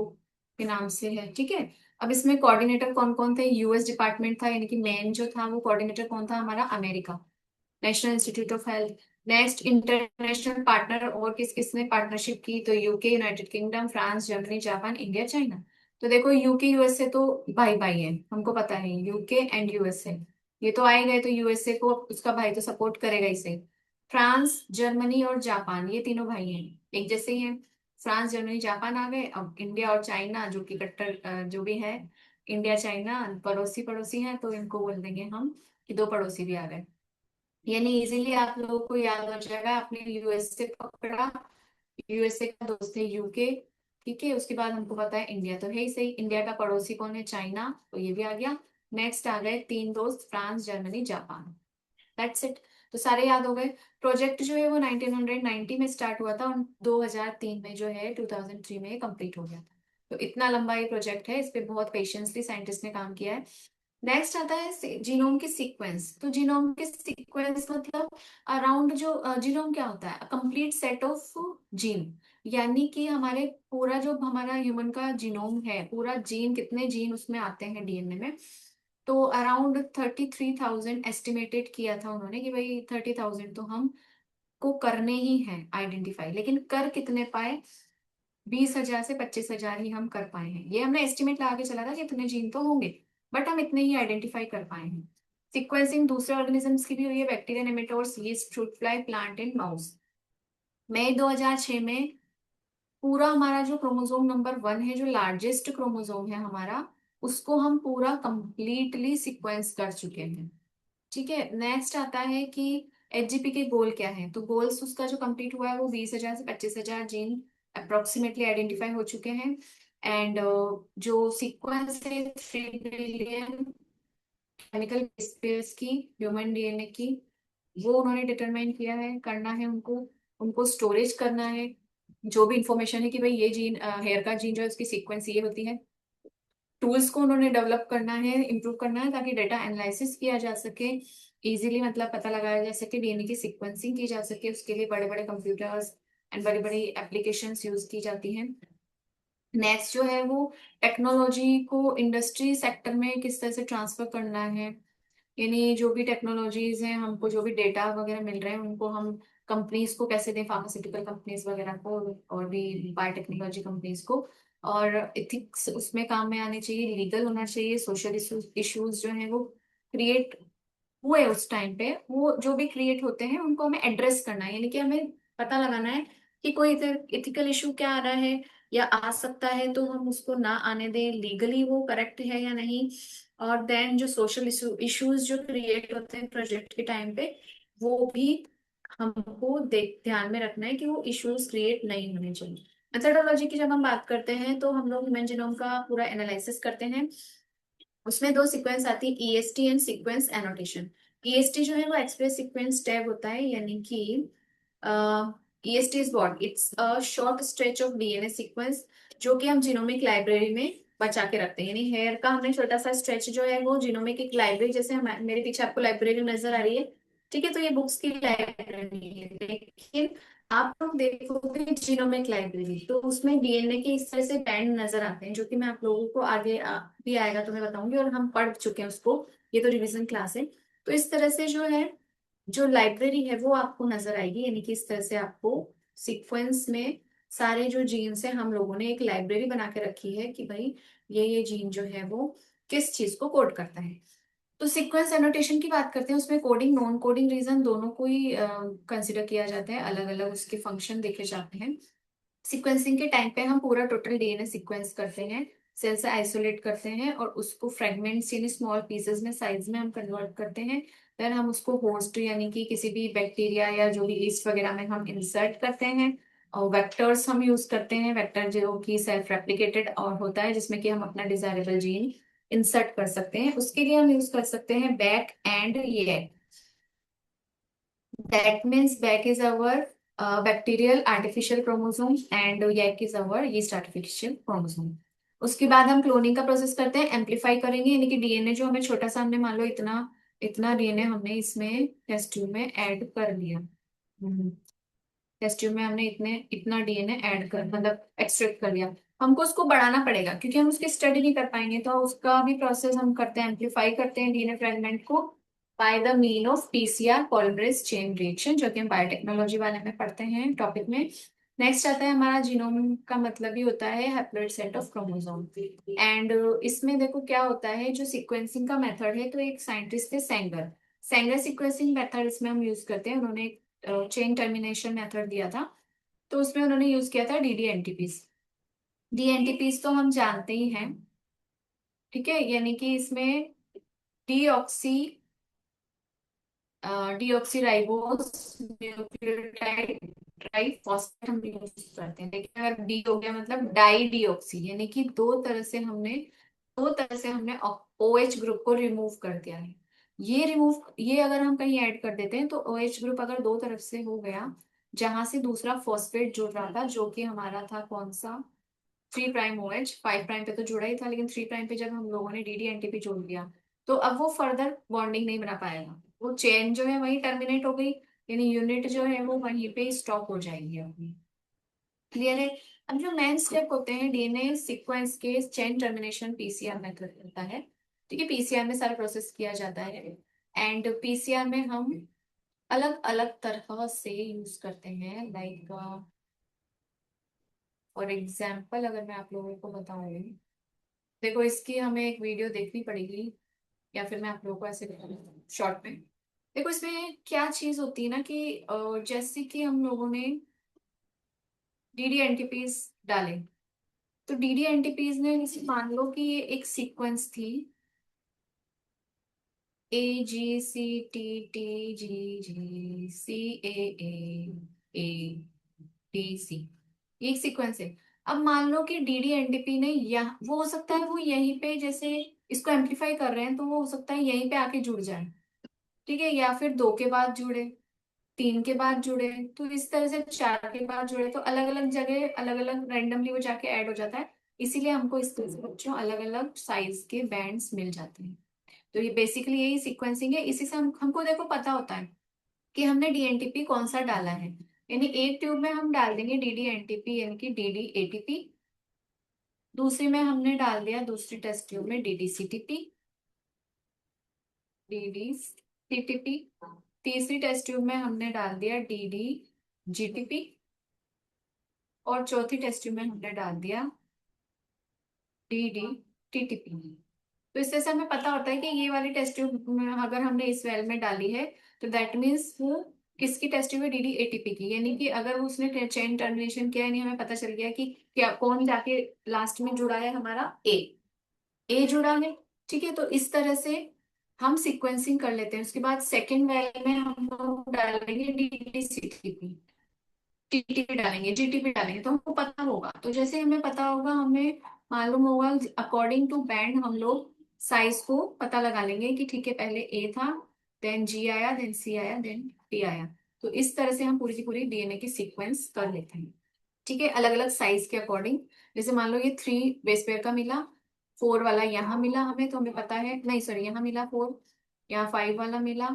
के नाम से है। ठीक है, अब इसमें कोऑर्डिनेटर कौन कौन थे, US डिपार्टमेंट था, यानी कि मेन जो था वो कोऑर्डिनेटर कौन था हमारा, America, national institute of health. Next international partner और किस किसने पार्टनरशिप की, तो UK, United kingdom, France, Germany, Japan, India, China. तो देखो यूके यूएसए तो भाई भाई है, हमको पता है यूके एंड यूएसए, ये तो आए गए, तो यूएसए को उसका भाई तो सपोर्ट करेगा इसे। फ्रांस, जर्मनी और जापान, ये तीनों भाई हैं, एक जैसे ही हैं। फ्रांस, जर्मनी, जापान आ गए, अब इंडिया और चाइना जो कि कट्टर जो भी है, इंडिया चाइना पड़ोसी पड़ोसी हैं, तो इनको बोल देंगे हम कि दो पड़ोसी भी आ गए। यानी इजीली आप लोगों को याद हो जाएगा, आपने यूएसए पकड़ा, यूएसए का दोस्त है यूके, ठीक है, उसके बाद हमको पता है इंडिया तो है ही सही, इंडिया का पड़ोसी कौन है, चाइना, तो ये भी आ गया। नेक्स्ट आ गए तीन दोस्त, France, Germany, Japan, that's it. तो सारे याद हो गए। प्रोजेक्ट जो है वो 1990 में स्टार्ट हुआ था और 2003 में जो है 2003 में कंप्लीट हो गया था। तो इतना लंबा ये प्रोजेक्ट है, इस पे बहुत पेशेंसली साइंटिस्ट ने काम किया है। नेक्स्ट आता है जीनोम के सीक्वेंस। तो जीनोम के सीक्वेंस मतलब अराउंड जो जीनोम क्या होता है, कंप्लीट सेट ऑफ जीन, यानी कि हमारे पूरा जो हमारा ह्यूमन का जीनोम है, पूरा जीन, कितने जीन उसमें आते हैं डीएनए में, तो अराउंड 33,000 एस्टिमेटेड किया था उन्होंने कि भाई 30,000 तो हम को करने ही हैं आइडेंटिफाई, लेकिन कर कितने पाए, 20,000 से 25,000 ही हम कर पाए हैं। ये हमने एस्टिमेट लगा के चला था कि इतने जीन तो होंगे, बट हम इतने ही आइडेंटिफाई कर पाए हैं। सिक्वेंसिंग दूसरे ऑर्गेनिजम्स की भी हुई है, bacteria, nematodes, yeast, fruit fly, plant and mouse. मई 2006 में पूरा हमारा जो क्रोमोसोम नंबर 1 है, जो लार्जेस्ट क्रोमोसोम है हमारा, उसको हम पूरा कंप्लीटली सिक्वेंस कर चुके हैं। ठीक है, नेक्स्ट आता है कि एचजीपी के गोल क्या है। तो गोल्स उसका जो कंप्लीट हुआ है वो 20,000 से 25,000 जीन अप्रोक्सीमेटली आइडेंटिफाई हो चुके हैं। एंड जो सीक्वेंस है 3 बिलियन केमिकल स्पेस की, ह्यूमन डीएनए की, वो उन्होंने डिटरमाइन किया है, करना है उनको, उनको स्टोरेज करना है, जो भी इंफॉर्मेशन है कि भाई ये जीन, हेयर का जीन जो है उसकी सीक्वेंस ये होती है। टूल्स को उन्होंने डेवलप करना है, इम्प्रूव करना है, ताकि डेटा एनालिसिस किया जा सके इजीली, मतलब पता लगाया जा सके, डीएनए की सीक्वेंसिंग की जा सके, उसके लिए बड़े बड़े कंप्यूटर्स एंड बड़ी बड़ी एप्लीकेशंस यूज की जाती हैं। नेक्स्ट जो है वो टेक्नोलॉजी को इंडस्ट्री सेक्टर में किस तरह से ट्रांसफर करना है, यानी जो भी टेक्नोलॉजीज हैं, हमको जो भी डेटा वगैरह मिल रहे हैं, उनको हम कंपनीज को कैसे दें, फार्मास्यूटिकल कंपनीज वगैरह को और भी बायोटेक्नोलॉजी कंपनीज को। और इथिक्स उसमें काम में आने चाहिए, लीगल होना चाहिए, सोशल इश्यूज जो है वो क्रिएट हुए उस टाइम पे, वो जो भी क्रिएट होते हैं उनको हमें एड्रेस करना है, यानी कि हमें पता लगाना है कि कोई इथिकल इशू क्या आ रहा है या आ सकता है, तो हम उसको ना आने दें, लीगली वो करेक्ट है या नहीं। और देन जो सोशल इश्यूज जो क्रिएट होते हैं प्रोजेक्ट के टाइम पे, वो भी हमको देख ध्यान में रखना है कि वो इश्यूज क्रिएट नहीं होने चाहिए। मेथोडोलॉजी की जब हम बात करते हैं तो हम लोग ह्यूमन जीनोम का पूरा एनालिसिस करते हैं। उसमें दो सीक्वेंस आती है, EST and sequence annotation. EST जो है वो एक्सप्रेस सीक्वेंस टैग होता है, यानी कि EST is what, it's a short stretch of DNA sequence, जो कि हम जीनोमिक लाइब्रेरी में बचा के रखते हैं। यानी हेयर का हमने छोटा सा स्ट्रेच जो है वो जीनोमिक एक लाइब्रेरी, जैसे हम, मेरे पीछे आपको लाइब्रेरी नजर आ रही है, ठीक है, तो ये बुक्स की लाइब्रेरी है, लेकिन आप लोग देखोगे जीनोमिक लाइब्रेरी, तो उसमें डीएनए के इस तरह से बैंड नजर आते हैं, जो कि मैं आप लोगों को आगे भी आएगा तो मैं बताऊंगी, और हम पढ़ चुके हैं उसको, ये तो रिवीजन क्लास है। तो इस तरह से जो है, जो लाइब्रेरी है वो आपको नजर आएगी, यानी कि इस तरह से आपको सीक्वेंस में सारे जो जीन्स है, हम लोगों ने एक लाइब्रेरी बना के रखी है कि भाई ये जीन जो है वो किस चीज को कोड करता है। तो सीक्वेंस एनोटेशन की बात करते हैं, उसमें कोडिंग, नॉन कोडिंग रीजन दोनों को ही कंसिडर किया जाता है, अलग अलग उसके फंक्शन देखे जाते हैं। सीक्वेंसिंग के टाइम पे हम पूरा टोटल डीएनए सीक्वेंस करते हैं, सेल से आइसोलेट करते हैं और उसको फ्रेगमेंट्स यानी स्मॉल पीसेस में, साइज में हम कन्वर्ट करते हैं। देन हम उसको होस्ट यानी कि किसी भी बैक्टीरिया या जो भी ईस्ट वगैरह में हम इंसर्ट करते हैं। और वेक्टर्स हम यूज करते हैं, वेक्टर जो कि सेल्फ रेप्लिकेटेड और होता है, जिसमें कि हम अपना डिजायरेबल जीन इंसर्ट कर सकते हैं। उसके लिए हम यूज कर सकते हैं बैक एंड ये, that means back is our bacterial artificial chromosome and yak is our yeast artificial chromosome। उसके बाद हम क्लोनिंग का प्रोसेस करते हैं, एम्पलीफाई करेंगे, यानी कि डीएनए जो हमें छोटा सा, हमने मान लो इतना इतना डीएनए हमने इसमें टेस्ट ट्यूब में ऐड कर लिया। टेस्ट ट्यूब में हमने इतने इतना डीएनए ऐड कर, मतलब एक्सट्रैक्ट कर लिया। हमको उसको बढ़ाना पड़ेगा क्योंकि हम उसकी स्टडी नहीं कर पाएंगे, तो उसका भी प्रोसेस हम करते हैं, एम्पलीफाई करते हैं डीएनए फ्रेगमेंट को। By the mean of PCR polymerase chain reaction, जो कि हम बायोटेक्नोलॉजी वाले में पढ़ते हैं टॉपिक में। नेक्स्ट आता है हमारा जीनोम का मतलब ही होता है haploid set of chromosome. And इसमें देखो क्या होता है, जो सीक्वेंसिंग का मेथड है, तो एक साइंटिस्ट थे सेंगर। सेंगर सीक्वेंसिंग मेथड इसमें हम यूज करते हैं। उन्होंने चेन टर्मिनेशन मेथड दिया था, तो उसमें उन्होंने यूज किया था डीडीएनटीपीस। डीएनटीपीस तो हम जानते ही हैं, ठीक है, यानी कि इसमें डीऑक्सी डीऑक्सीराइबोस न्यूक्लियोटाइड ट्राइफॉस्फेट हम यूज करते हैं। लेकिन अगर डी हो गया मतलब डाई डीऑक्सी, यानी कि दो तरह से हमने OH ग्रुप को रिमूव कर दिया है। ये अगर हम कहीं ऐड कर देते हैं तो OH ग्रुप अगर दो तरफ से हो गया, जहां से दूसरा फॉस्फेट जुड़ रहा था, जो कि हमारा था कौन सा, 3' OH। 5' पे तो जुड़ा ही था, लेकिन 3' पे जब हम लोगों ने DDNTP जोड़ दिया, तो अब वो फर्दर बॉन्डिंग नहीं बना पाएगा। वो चेन जो है वही टर्मिनेट हो गई, यानी यूनिट जो है वो वहीं पे स्टॉप हो जाएगी अपनी। क्लियर है। अब जो मेन स्टेप होते हैं डीएनए सीक्वेंस के, चेन टर्मिनेशन पीसीआर मेथड होता है। ठीक है, पीसीआर में सारा प्रोसेस किया जाता है। एंड पीसीआर में हम अलग अलग तरह से यूज करते हैं, लाइक फॉर एग्जाम्पल अगर मैं आप लोगों को बताऊं, देखो इसकी हमें एक वीडियो देखनी पड़ेगी, या फिर मैं आप लोगों को ऐसे शॉर्ट में। देखो इसमें क्या चीज होती है ना कि जैसे कि हम लोगों ने डीडी एंटीपीज डाले, तो डीडी एंटीपीज ने, जैसे मान लो कि ये एक सीक्वेंस थी, AGCTTGGCAAADC, ये एक सीक्वेंस है। अब मान लो कि डीडी एनटीपी ने, यहाँ वो हो सकता है वो यहीं पे, जैसे इसको एम्पलीफाई कर रहे हैं तो वो हो सकता है यहीं पे आके जुड़ जाए, ठीक है, या फिर दो के बाद जुड़े, तीन के बाद जुड़े, तो इस तरह से चार के बाद जुड़े, तो अलग अलग जगह अलग अलग रैंडमली वो जाके ऐड हो जाता है। इसीलिए हमको इस तरह से बच्चों अलग अलग साइज के बैंड्स मिल जाते हैं। तो ये बेसिकली यही सीक्वेंसिंग है। इसी से हमको देखो पता होता है कि हमने डीएनटीपी कौन सा डाला है। यानी एक ट्यूब में हम डाल देंगे डीडी एनटीपी, यानी कि डीडी एटीपी। दूसरी में हमने डाल दिया, दूसरी टेस्ट ट्यूब में डीडी सीटीपी, डीडी सीटीपी। तीसरी टेस्ट ट्यूब में हमने डाल दिया डीडी जीटीपी, और चौथी टेस्ट ट्यूब में हमने डाल दिया डीडी टीटीपी। तो इससे से हमें पता होता है कि ये वाली टेस्ट ट्यूब में अगर हमने इस वेल में डाली है, तो दैट मीन्स वो किसकी टेस्ट ट्यूब है, डीडी एटीपी की। यानी कि अगर वो उसने चेन टर्मिनेशन किया, यानी हमें पता चल गया कि क्या कौन जाके लास्ट में जुड़ा है, हमारा ए जुड़ा है। ठीक है, तो इस तरह से हम सीक्वेंसिंग कर लेते हैं। उसके बाद सेकेंड वेल में हम लोग डालेंगे डीडी सीटीपी, टीटीपी डालेंगे, जीटीपी डालेंगे, तो हमको पता होगा। तो जैसे हमें पता होगा, हमें मालूम होगा, अकॉर्डिंग टू बैंड हम लोग साइज को पता लगा लेंगे कि ठीक है, पहले ए था, देन जी आया, देन सी आया, देन टी आया। तो इस तरह से हम पूरी की पूरी डीएनए की सीक्वेंस कर लेते हैं। ठीक है, अलग अलग साइज के अकॉर्डिंग। जैसे मान लो ये 3 बेस पेयर का मिला, 4 वाला यहाँ मिला हमें, तो हमें पता है, नहीं सॉरी, यहाँ मिला 4, यहाँ 5 वाला मिला।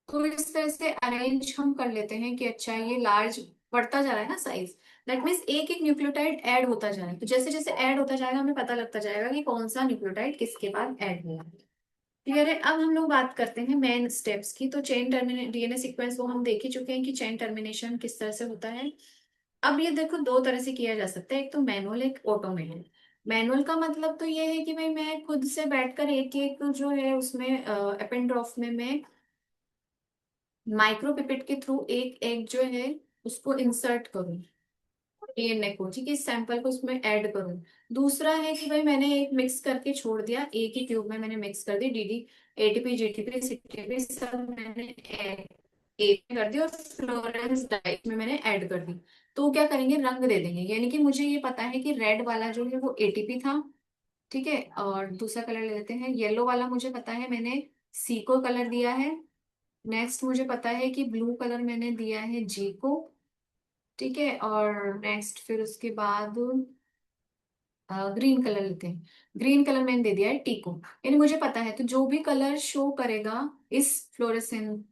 तो इस तरह से अरेंज हम कर लेते हैं कि अच्छा ये लार्ज बढ़ता जा रहा है ना साइज, दैट मीन्स एक एक न्यूक्लियोटाइड ऐड होता जा रहा है। तो जैसे जैसे ऐड होता जाएगा हमें पता लगता जाएगा कि कौन सा न्यूक्लियोटाइड किसके बाद ऐड हुआ। क्लियर है। अब हम लोग बात करते हैं मेन स्टेप्स की। तो चेन टर्मिनेशन डीएनए सीक्वेंस वो हम देख ही चुके हैं कि चेन टर्मिनेशन किस तरह से होता है। अब ये देखो दो तरह से किया जा सकता है, एक तो मैनुअल, एक ऑटोमेटेड। मैनुअल का मतलब तो ये है कि भाई मैं खुद से बैठकर एक एक जो है उसमें अपेंड्रॉफ में मैं माइक्रोपिपेट के थ्रू एक एक जो है उसको इंसर्ट करूं, डीएनए को, ठीक है, इस सैंपल को उसमें ऐड करूं। दूसरा है कि भाई मैंने एक मिक्स करके छोड़ दिया, एक ही ट्यूब में मैंने मिक्स कर दी, डीडी एटीपी जीटीपी सीटीपी सब मैंने एक में कर दी, और फ्लोरेंस डाइट में मैंने ऐड कर दी। तो वो क्या करेंगे, रंग दे देंगे। यानी कि मुझे ये पता है कि रेड वाला जो है वो एटीपी था, ठीक है, और दूसरा कलर ले लेते हैं येलो वाला, मुझे पता है मैंने सी को कलर दिया है। नेक्स्ट मुझे पता है कि ब्लू कलर मैंने दिया है जी को, ठीक है, और नेक्स्ट फिर उसके बाद ग्रीन कलर लेते हैं, ग्रीन कलर मैंने दे दिया है टी को। यानी मुझे पता है, तो जो भी कलर शो करेगा इस फ्लोरेसेंट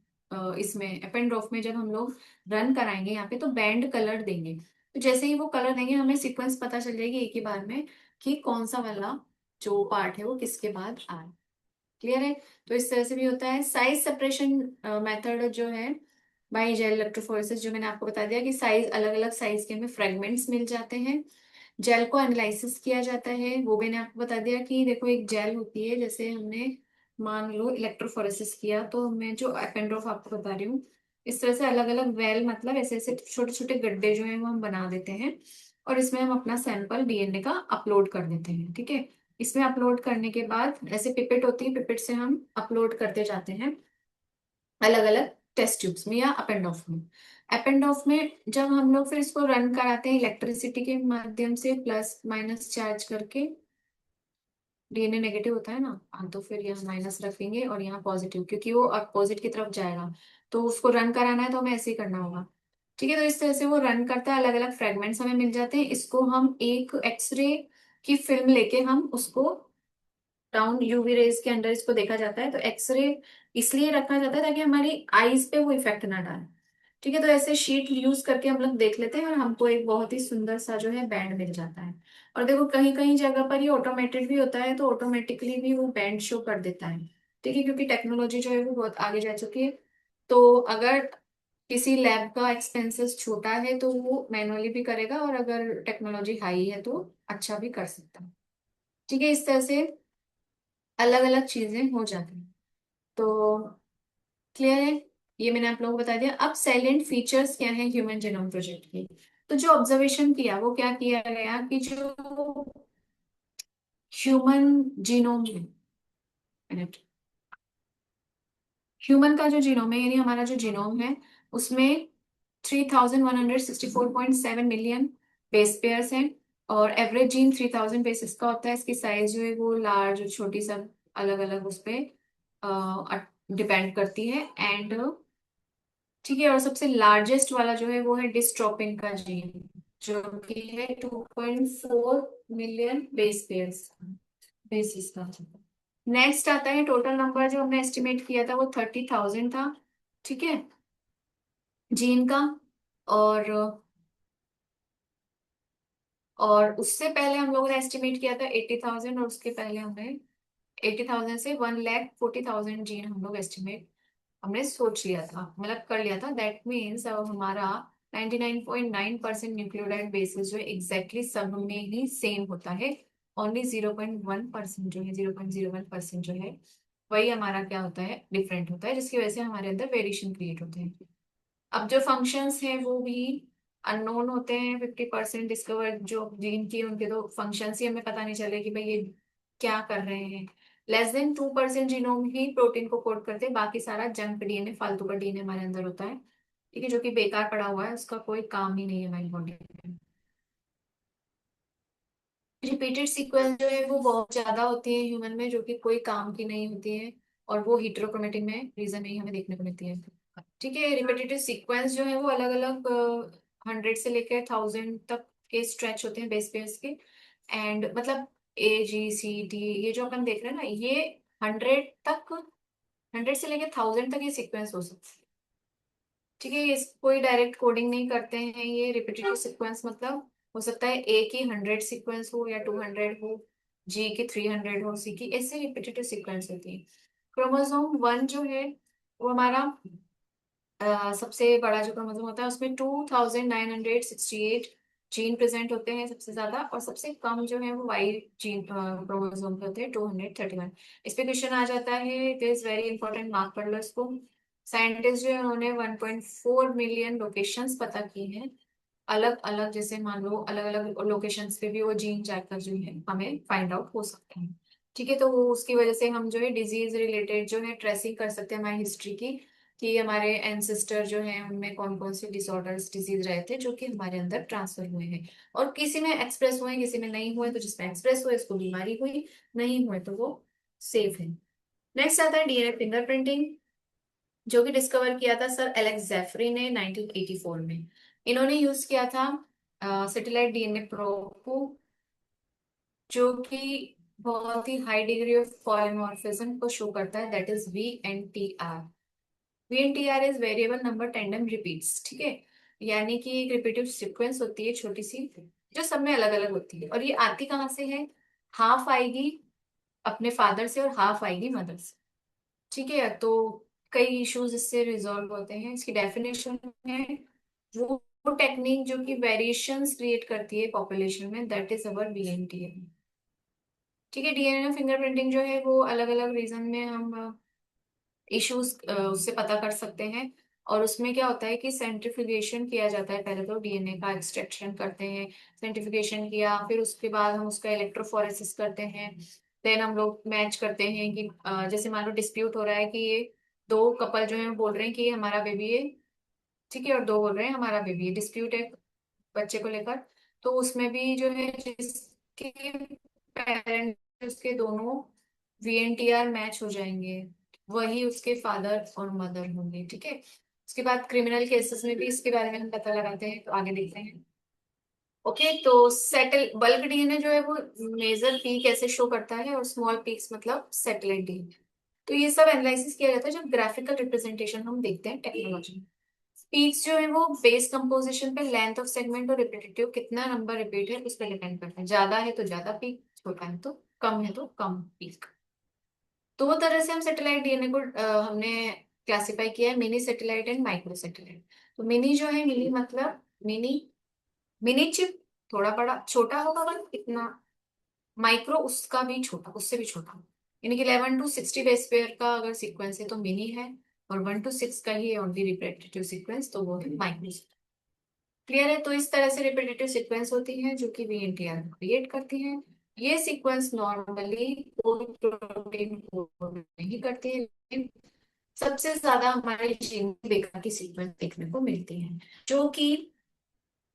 इसमें अपेंड्रॉफ में, जब हम लोग रन कराएंगे यहाँ पे, तो बैंड कलर देंगे। तो जैसे ही वो कलर देंगे हमें सीक्वेंस पता चल जाएगी एक ही बार में कि कौन सा वाला जो पार्ट है वो किसके बाद आए। क्लियर है। तो इस तरह से भी होता है। साइज सेपरेशन मेथड जो है बाई जेल इलेक्ट्रोफोरेसिस, जो मैंने आपको बता दिया कि साइज अलग अलग साइज के हमें फ्रेगमेंट्स मिल जाते हैं। जेल को एनालिसिस किया जाता है, वो मैंने आपको बता दिया कि देखो एक जेल होती है, जैसे हमने मान लो इलेक्ट्रोफोरेसिस किया तो मैं जो एपेंड्रोफ आपको बता रही हूँ, इस तरह से अलग अलग वेल मतलब ऐसे ऐसे छोटे छोटे गड्ढे जो है वो हम बना देते हैं, और इसमें हम अपना सैंपल डीएनए का अपलोड कर देते हैं। ठीक है। इसमें अपलोड करने के बाद ऐसे पिपेट होती है, पिपेट से हम अपलोड करते जाते हैं अलग अलग टेस्ट ट्यूब्स में या अपेंडोफ में। अपेंडोफ में जब हम लोग फिर इसको रन कराते हैं इलेक्ट्रिसिटी के माध्यम से प्लस माइनस चार्ज करके, डीएनए नेगेटिव होता है ना, हाँ, तो फिर यहाँ माइनस रखेंगे और यहाँ पॉजिटिव, क्योंकि वो अपोजिट की तरफ जाएगा। तो उसको रन कराना है तो हमें ऐसे ही करना होगा। ठीक है। तो इस तरह से वो रन करता है, अलग अलग फ्रेगमेंट्स हमें मिल जाते हैं। इसको हम एक एक्सरे की फिल्म लेके हम उसको डाउन यूवी रेज के अंडर इसको देखा जाता है। तो एक्सरे इसलिए रखा जाता है ताकि हमारी आईज पे वो इफेक्ट ना डाले। ठीक है। तो ऐसे शीट यूज करके हम लोग देख लेते हैं और हमको एक बहुत ही सुंदर सा जो है बैंड मिल जाता है। और देखो कहीं कहीं जगह पर ये ऑटोमेटेड भी होता है, तो ऑटोमेटिकली भी वो बैंड शो कर देता है। ठीक है, क्योंकि टेक्नोलॉजी जो है वो बहुत आगे जा चुकी है। तो अगर किसी लैब का एक्सपेंसेस छोटा है तो वो मैनुअली भी करेगा, और अगर टेक्नोलॉजी हाई है तो अच्छा भी कर सकता है। ठीक है। इस तरह से अलग अलग चीजें हो जाती हैं। तो क्लियर है। ये मैंने आप लोगों को बता दिया। अब साइलेंट फीचर्स क्या है ह्यूमन जीनोम प्रोजेक्ट के। तो जो ऑब्जर्वेशन किया वो क्या किया गया कि जो ह्यूमन जीनोम है, ह्यूमन का जो जीनोम है यानी हमारा जो जीनोम है उसमें 3164.7 मिलियन बेस पेयर्स हैं। और एवरेज जीन 3000 बेसिस का होता है। इसकी साइज जो है वो लार्ज छोटी सब अलग अलग उस पर डिपेंड करती है। एंड ठीक है, और सबसे लार्जेस्ट वाला जो है वो है डिस्ट्रोफिन का जीन, जो कि है 2.4 मिलियन बेस पेयर्स बेसिस का। नेक्स्ट आता है टोटल नंबर, जो हमने एस्टिमेट किया था वो 30,000 था। ठीक है, जीन का। और उससे पहले हम लोगों ने एस्टिमेट किया था 80,000, और उसके पहले हमने 80,000 से 1,40,000 जीन हम लोग एस्टिमेट हमने सोच लिया था, मतलब कर लिया था। दैट मीन्स अब हमारा 99.9% न्यूक्लियोटाइड बेसिस जो एग्जैक्टली सब में ही सेम होता है। ओनली 0.1% जो है, 0.01% जो है वही हमारा क्या होता है, डिफरेंट होता है, जिसकी वजह से हमारे अंदर वेरिएशन क्रिएट होते हैं। अब जो फंक्शंस हैं वो भी अननोन होते हैं। 50% डिस्कवर जो जीन की उनके तो फंक्शंस ही हमें पता नहीं चले कि भाई ये क्या कर रहे हैं। लेस देन 2% जीनोम ही प्रोटीन को कोड करते हैं, बाकी सारा जंक डीएनए, फालतू का डीएनए हमारे अंदर होता है। ठीक है, जो कि बेकार पड़ा हुआ है, उसका कोई काम ही नहीं है हमारी बॉडी में। रिपीटेड सीक्वेंस जो है वो बहुत ज्यादा होती है ह्यूमन में, जो कि कोई काम की नहीं होती है। और वो हीटरोक्रोमेटिन में रीजन नहीं हमें देखने को मिलती है। ठीक है, रिपीटेटिव सीक्वेंस जो है वो अलग अलग 100 से लेकर 1000 तक के स्ट्रेच होते हैं बेस पेयर्स के। एंड मतलब AGCD ये जो अपन देख रहे हैं ना, ये 100 तक, 100 से लेकर 1000 तक ये सीक्वेंस हो सकते हैं। ठीक है, ये कोई डायरेक्ट कोडिंग नहीं करते हैं। ये रिपीटेटिव सीक्वेंस मतलब हो सकता है A की 100 सीक्वेंस हो या 200 हो, G की 300 हो, C की, ऐसे रिपीटेटिव सीक्वेंस होती है। क्रोमोसोम 1 जो है वो हमारा सबसे बड़ा जो क्रोमोसोम होता है उसमें 2968 जीन प्रेजेंट होते हैं सबसे ज्यादा, और सबसे कम जो है वो वाई जीन क्रोमोसोम पे होते हैं 231। इस पे क्वेश्चन आ जाता है, it is very important, mark कर लो इसको। साइंटिस्ट जो है उन्होंने 1.4 मिलियन लोकेशंस पता की हैं अलग अलग, जैसे मान लो अलग अलग लोकेशंस पे भी वो जीन जाकर जो है हमें फाइंड आउट हो सकते हैं। ठीक है, तो वो उसकी वजह से हम जो है डिजीज रिलेटेड जो है ट्रेसिंग कर सकते हैं हमारी हिस्ट्री की, कि हमारे एंसेस्टर जो हैं उनमें कौन कौन से डिसऑर्डर्स डिजीज रहे थे जो कि हमारे अंदर ट्रांसफर हुए हैं। और किसी में एक्सप्रेस हुए किसी में नहीं हुए, तो जिसमें एक्सप्रेस हुए इसको बीमारी हुई, नहीं हुए तो वो सेफ है। नेक्स्ट आता है डीएनए फिंगरप्रिंटिंग, जो कि डिस्कवर किया था सर एलेक्स जेफरी ने 1984 में। इन्होंने यूज किया था सैटेलाइट डीएनए प्रोब को, जो कि बहुत ही हाई डिग्री ऑफ पॉलीमॉर्फिज्म को शो करता है, that is VNTR। VNTR is variable number tandem repeats. ठीक है, यानी कि एक रिपीटिव सीक्वेंस होती है छोटी सी, जो सब में अलग अलग होती है। और ये आती कहाँ से है, हाफ आएगी अपने फादर से और हाफ आएगी मदर से। ठीक है, तो कई इश्यूज इससे रिजॉल्व होते हैं। इसकी डेफिनेशन है वो टेक्निक जो कि वेरिएशंस क्रिएट करती है पॉपुलेशन में, दैट इज अवर बीएनटीए। ठीक है, डीएनए फिंगरप्रिंटिंग जो है वो अलग अलग रीजन में हम इश्यूज उससे पता कर सकते हैं। और उसमें क्या होता है कि सेंट्रिफिकेशन किया जाता है, पहले तो डीएनए का एक्सट्रैक्शन करते हैं। सेंट्रिफिकेशन किया, फिर उसके बाद हम उसका इलेक्ट्रोफोरेसिस करते हैं। देन हम लोग मैच करते हैं कि जैसे मान लो डिस्प्यूट हो रहा है कि ये दो कपल जो है बोल रहे हैं कि ये हमारा बेबी है, ठीक है, और दो बोल रहे हैं हमारा बेबी है, डिस्प्यूट है बच्चे को लेकर। तो उसमें भी जो है जिसके पेरेंट उसके दोनों वीएनटीआर मैच हो जाएंगे, वही उसके फादर और मदर होंगे। ठीक है, उसके बाद क्रिमिनल केसेस में भी इसके बारे में हम पता लगाते हैं, तो आगे देखते हैं। ओके, तो सेटल बल्क डीएनए जो है वो मेजर पीक ऐसे शो करता है, और स्मॉल पीक्स मतलब सेटेलाइट डीएनए। तो ये सब एनालिसिस किया जाता है जब ग्राफिकल रिप्रेजेंटेशन हम देखते हैं टेक्नोलॉजी में। पीक्स जो है वो बेस कंपोजिशन पे, लेंथ ऑफ सेगमेंट और रिपीटेटिव कितना नंबर रिपीट है उस पर डिपेंड करता है। ज्यादा है तो ज्यादा पीक, छोटा है तो कम, है तो कम पीक। दो तरह से हम सेटेलाइट डीएनए को हमने क्लासिफाई किया है, mini satellite and micro satellite. तो मिनी जो है, मिनी मतलब मिनी, मिनी चिप, थोड़ा बड़ा छोटा होगा वन इतना। माइक्रो उसका भी छोटा, उससे भी छोटा, यानी कि 11 to 60 बेस पेयर का अगर सीक्वेंस है तो मिनी है, और 1 to 6 का ही है ओनली रिपीटेटिव सीक्वेंस, तो वो है माइक्रो। क्लियर है? तो इस तरह से रिपीटेटिव सीक्वेंस होती हैं जो कि वीएनटीआर क्रिएट करती हैं। ये सीक्वेंस नॉर्मली कोई प्रोटीन कोड नहीं करती है, लेकिन सबसे ज्यादा हमारे जीन में बेकार की सीक्वेंस देखने को मिलती है, जो कि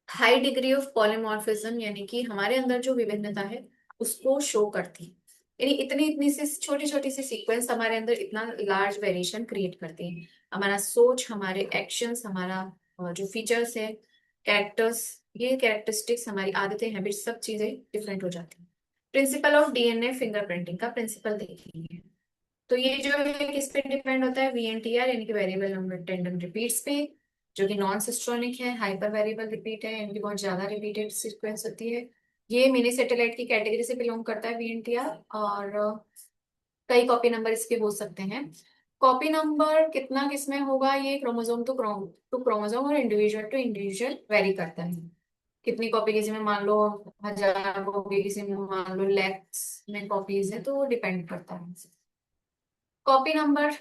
हाई डिग्री ऑफ पॉलीमॉर्फिज्म, यानी कि हमारे अंदर जो विभिन्नता है उसको शो करती है। यानी इतनी इतनी सी छोटी छोटी सी सीक्वेंस हमारे अंदर इतना लार्ज वेरिएशन क्रिएट करती है। हमारा सोच, हमारे एक्शंस, हमारा जो फीचर्स है, कैरेक्टर्स, ये कैरेक्टरिस्टिक्स, हमारी आदतें, हैबिट्स, सब चीजें डिफरेंट हो जाती हैं। प्रिंसिपल ऑफ डीएनए फिंगरप्रिंटिंग का प्रिंसिपल देखेंगे। तो ये जो है किस पे डिपेंड होता है, वीएनटीआर यानी कि वेरिएबल नंबर टेंडन रिपीट्स पे, जो कि नॉन सिस्ट्रोनिक है, हाइपर वेरिएबल रिपीट है, इनकी बहुत ज्यादा रिपीटेड सीक्वेंस होती है। ये मिनी सैटेलाइट की कैटेगरी से बिलोंग करता है वीएनटीआर, और कई कॉपी नंबर इसके हो सकते हैं। कॉपी नंबर कितना किसमें होगा, ये क्रोमोसोम टू क्रोमोसोम और इंडिविजुअल टू इंडिविजुअल वेरी करता है। कितनी कॉपी किसी में मान लो 1000 कॉपी, किसी में मान लो लैक्स में कॉपीज है, तो वो डिपेंड करता है। कॉपी नंबर